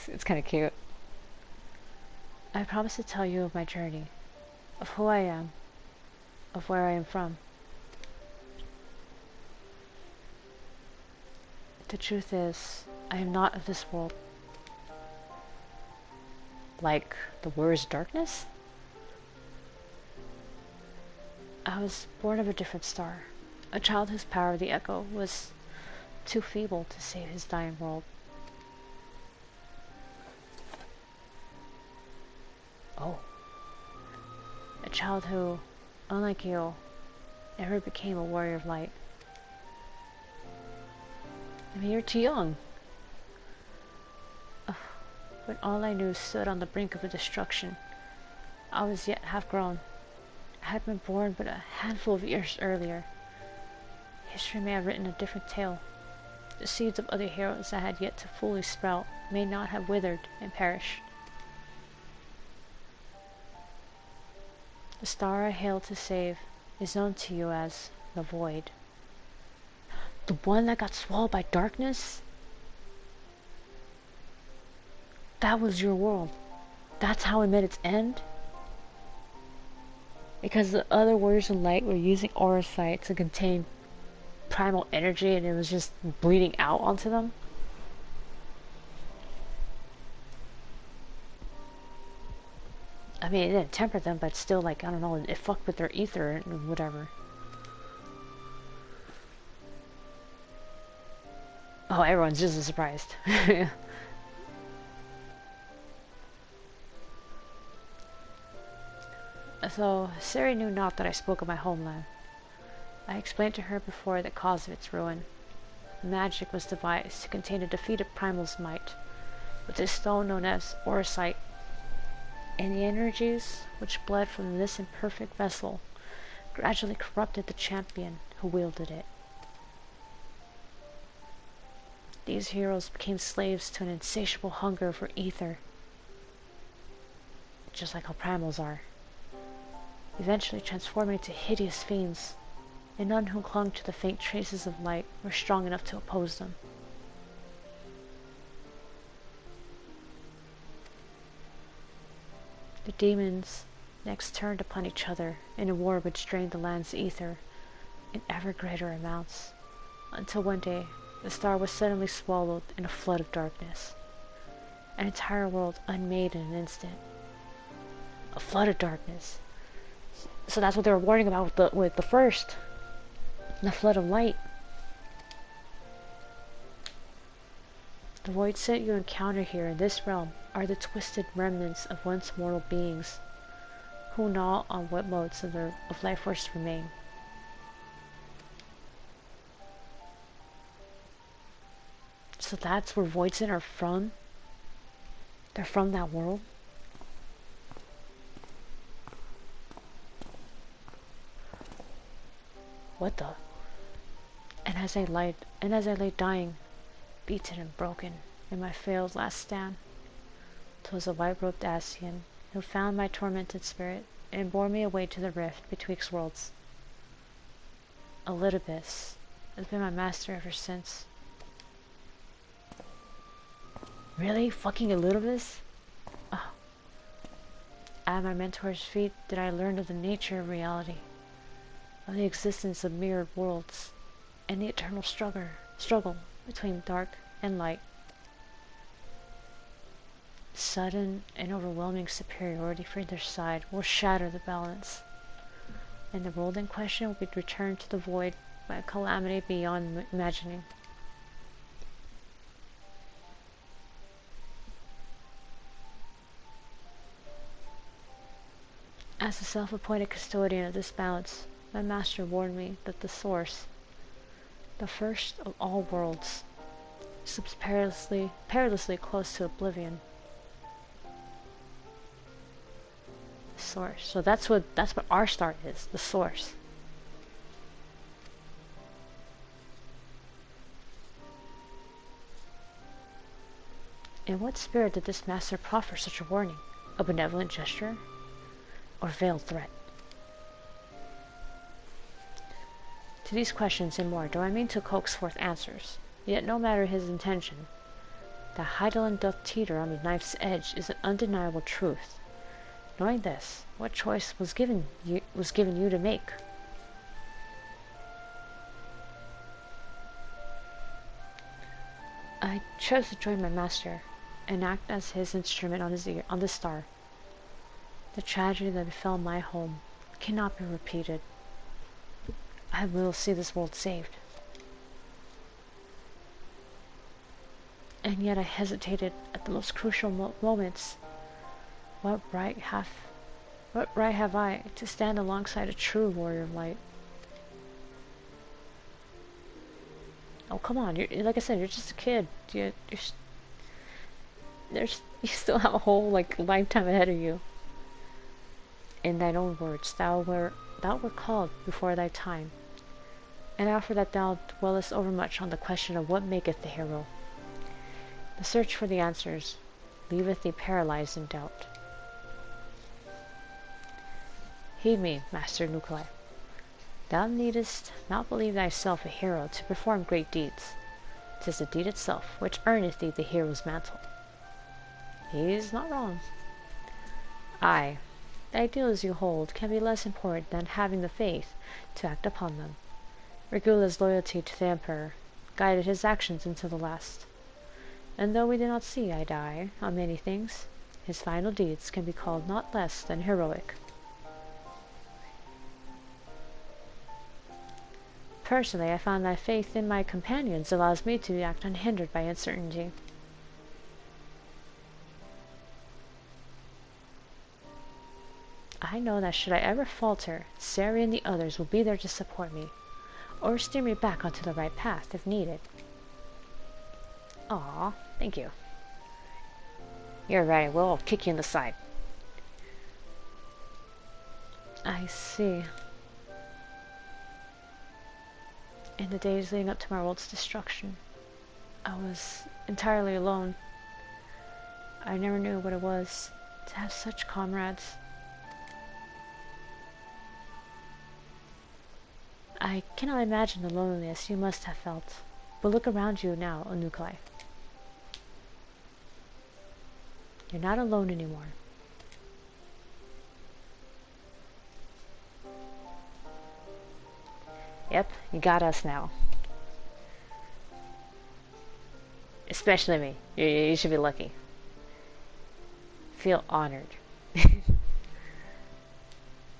It's kind of cute. I promise to tell you of my journey, of who I am, of where I am from. The truth is, I am not of this world. Like the world's darkness? I was born of a different star, a child whose power of the echo was too feeble to save his dying world. Oh. A child who, unlike you, never became a warrior of light. I mean, you're too young. When all I knew stood on the brink of a destruction, I was yet half grown. I had been born but a handful of years earlier. History may have written a different tale. The seeds of other heroes that had yet to fully sprout may not have withered and perished. The star I hailed to save is known to you as the Void. The one that got swallowed by darkness? That was your world. That's how it met its end? Because the other warriors of light were using aura sight to contain primal energy and it was just bleeding out onto them? I mean, it didn't temper them, but still, like, I don't know, it fucked with their ether and whatever. Oh, everyone's just as surprised. So, Siri knew not that I spoke of my homeland. I explained to her before the cause of its ruin. Magic was devised to contain a defeated primal's might, with this stone known as Orosite, and the energies which bled from this imperfect vessel gradually corrupted the champion who wielded it. These heroes became slaves to an insatiable hunger for ether, just like how primals are, eventually transforming into hideous fiends, and none who clung to the faint traces of light were strong enough to oppose them. The demons next turned upon each other in a war which drained the land's ether in ever greater amounts, until one day the star was suddenly swallowed in a flood of darkness. An entire world unmade in an instant. A flood of darkness. So that's what they were warning about with the first. The flood of light. The void set you encounter here in this realm are the twisted remnants of once mortal beings who gnaw on what motes of life force remain. So that's where Voidsen are from? They're from that world? What the? And as I lay dying, beaten and broken, in my failed last stand, 'twas a white-robed Ascian who found my tormented spirit and bore me away to the rift betwixt worlds. Elidibus has been my master ever since. Really? Fucking Elidibus? Oh. At my mentor's feet did I learn of the nature of reality, of the existence of mirrored worlds, and the eternal struggle between dark and light. Sudden and overwhelming superiority for either side will shatter the balance, and the world in question will be returned to the void by a calamity beyond imagining. As the self-appointed custodian of this balance, my master warned me that the source, the first of all worlds, slips perilously close to oblivion. Source. So that's what our start is, the source. In what spirit did this master proffer such a warning? A benevolent gesture? Or veiled threat? To these questions and more do I mean to coax forth answers, yet no matter his intention, that Hydaelyn doth teeter on the knife's edge is an undeniable truth. Knowing this, what choice was given you to make? I chose to join my master and act as his instrument on the star. The tragedy that befell my home cannot be repeated. I will see this world saved. And yet I hesitated at the most crucial moments. What right have I to stand alongside a true warrior of light? Oh, come on! Like I said, you're just a kid. You still have a whole lifetime ahead of you. In thine own words, thou wert called before thy time, and after that thou dwellest overmuch on the question of what maketh the hero. The search for the answers leaveth thee paralyzed in doubt. Heed me, Master Nuclei. Thou needest not believe thyself a hero to perform great deeds. 'Tis the deed itself which earneth thee the hero's mantle. He is not wrong. Aye, the ideals you hold can be less important than having the faith to act upon them. Regula's loyalty to the Emperor guided his actions until the last. And though we do not see eye to eye on many things, his final deeds can be called not less than heroic. Personally, I found that faith in my companions allows me to act unhindered by uncertainty. I know that should I ever falter, Sari and the others will be there to support me, or steer me back onto the right path if needed. Aw, thank you. You're right, we'll kick you in the side. I see. In the days leading up to my world's destruction, I was entirely alone. I never knew what it was to have such comrades. I cannot imagine the loneliness you must have felt, but look around you now, Onukai. You're not alone anymore. Yep, you got us now. Especially me. You should be lucky. Feel honored.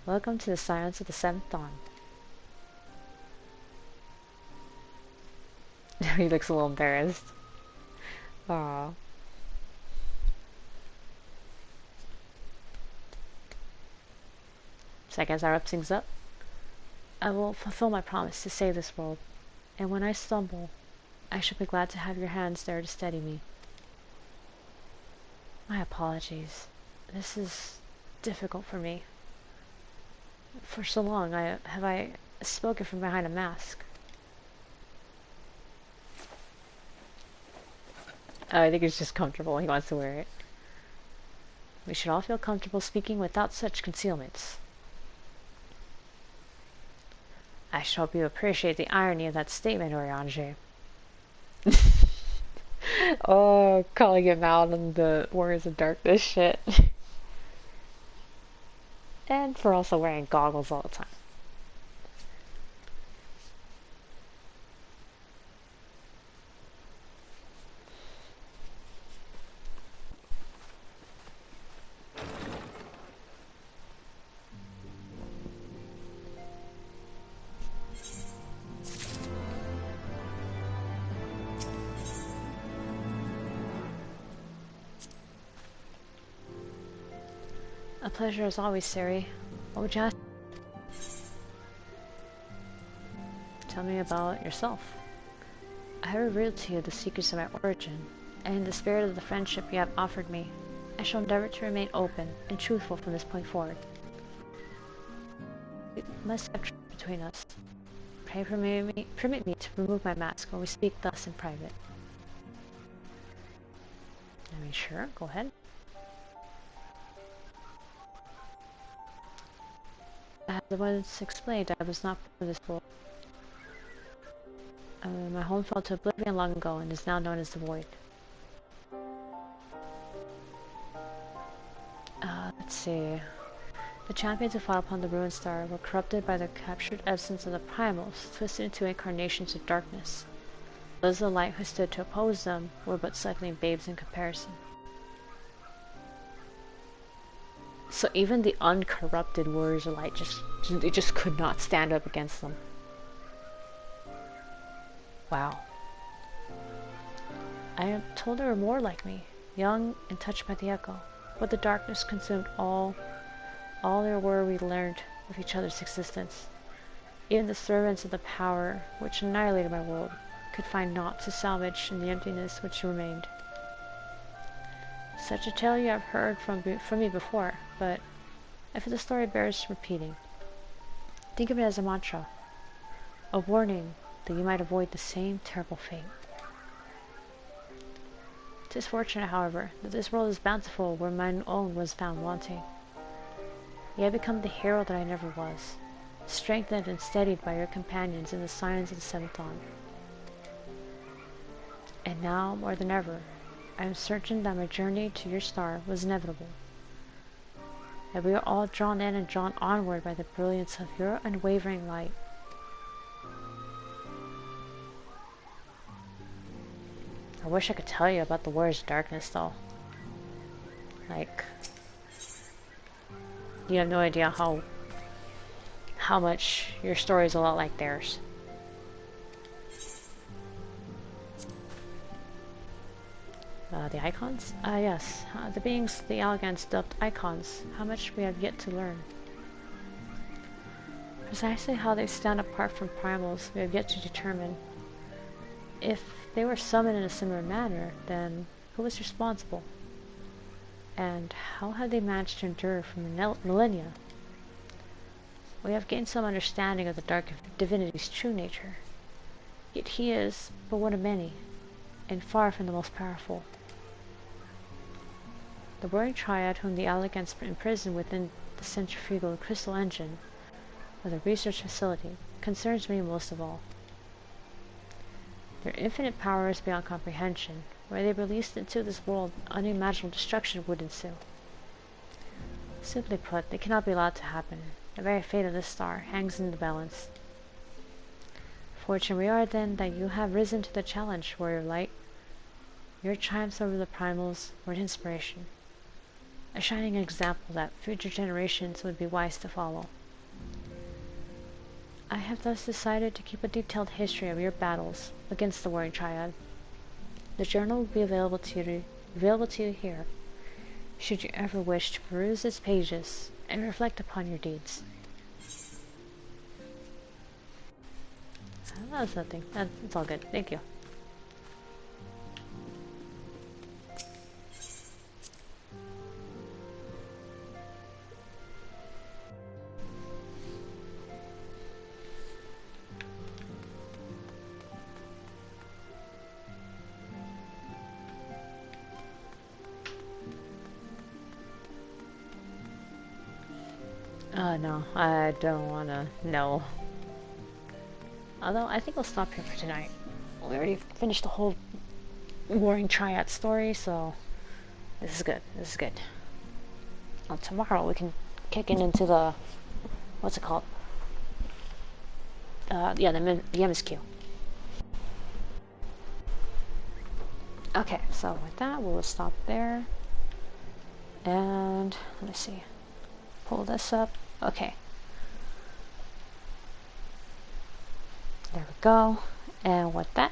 Welcome to the Scions of the Seventh Dawn. He looks a little embarrassed. Aww. So I guess I wrap things up. I will fulfill my promise to save this world, and when I stumble, I shall be glad to have your hands there to steady me. My apologies. This is difficult for me. For so long, have I spoken from behind a mask. Oh, I think it's just comfortable. He wants to wear it. We should all feel comfortable speaking without such concealments. I should hope you appreciate the irony of that statement, Oriange. Oh, calling him out on the Warriors of Darkness shit. And for also wearing goggles all the time. A pleasure as always, Sari. What would you ask? Tell me about yourself. I have revealed to you the secrets of my origin, and in the spirit of the friendship you have offered me, I shall endeavor to remain open and truthful from this point forward. We must have truth between us. Pray permit me to remove my mask when we speak thus in private. I mean, sure, go ahead. As I once explained, I was not part of this world. My home fell to oblivion long ago and is now known as the Void. Let's see. The champions who fought upon the ruined star were corrupted by the captured essence of the primals, twisted into incarnations of darkness. Those of the light who stood to oppose them were but suckling babes in comparison. So even the uncorrupted warriors of light they just could not stand up against them. Wow. I am told there were more like me, young and touched by the echo, but the darkness consumed all there were we learned of each other's existence. Even the servants of the power which annihilated my world could find naught to salvage in the emptiness which remained. Such a tale you have heard from me before, but I feel the story bears repeating. Think of it as a mantra, a warning that you might avoid the same terrible fate. 'Tis fortunate, however, that this world is bountiful where mine own was found wanting. Yet I become the hero that I never was. strengthened and steadied by your companions in the Scions of the Seventh Dawn. And now, more than ever, I am certain that my journey to your star was inevitable. That we are all drawn in and drawn onward by the brilliance of your unwavering light. I wish I could tell you about the Warriors of Darkness, though. Like, you have no idea how much your story is a lot like theirs. The Eikons? Yes. The beings the Elegants dubbed Eikons. How much we have yet to learn. Precisely how they stand apart from primals we have yet to determine. If they were summoned in a similar manner, then who was responsible? And how had they managed to endure for millennia? We have gained some understanding of the Dark Divinity's true nature. Yet he is but one of many, and far from the most powerful. The Warring Triad whom the Elegants imprisoned within the centrifugal crystal engine of the research facility concerns me most of all. Their infinite power is beyond comprehension. Were they released into this world, unimaginable destruction would ensue. Simply put, they cannot be allowed to happen. The very fate of this star hangs in the balance. Fortunate we are, then, that you have risen to the challenge, Warrior Light. Your triumphs over the primals were an inspiration, a shining example that future generations would be wise to follow. I have thus decided to keep a detailed history of your battles against the Warring Triad. The journal will be available to you here, should you ever wish to peruse its pages and reflect upon your deeds. That's nothing. It's all good. Thank you. No, I don't wanna know. Although, I think we'll stop here for tonight. We already finished the whole Warring Triad story, so this is good. This is good. Well, tomorrow we can kick into the... what's it called? Yeah, the MSQ. Okay, so with that, we'll stop there. And, let me see. Pull this up. Okay. There we go. And with that,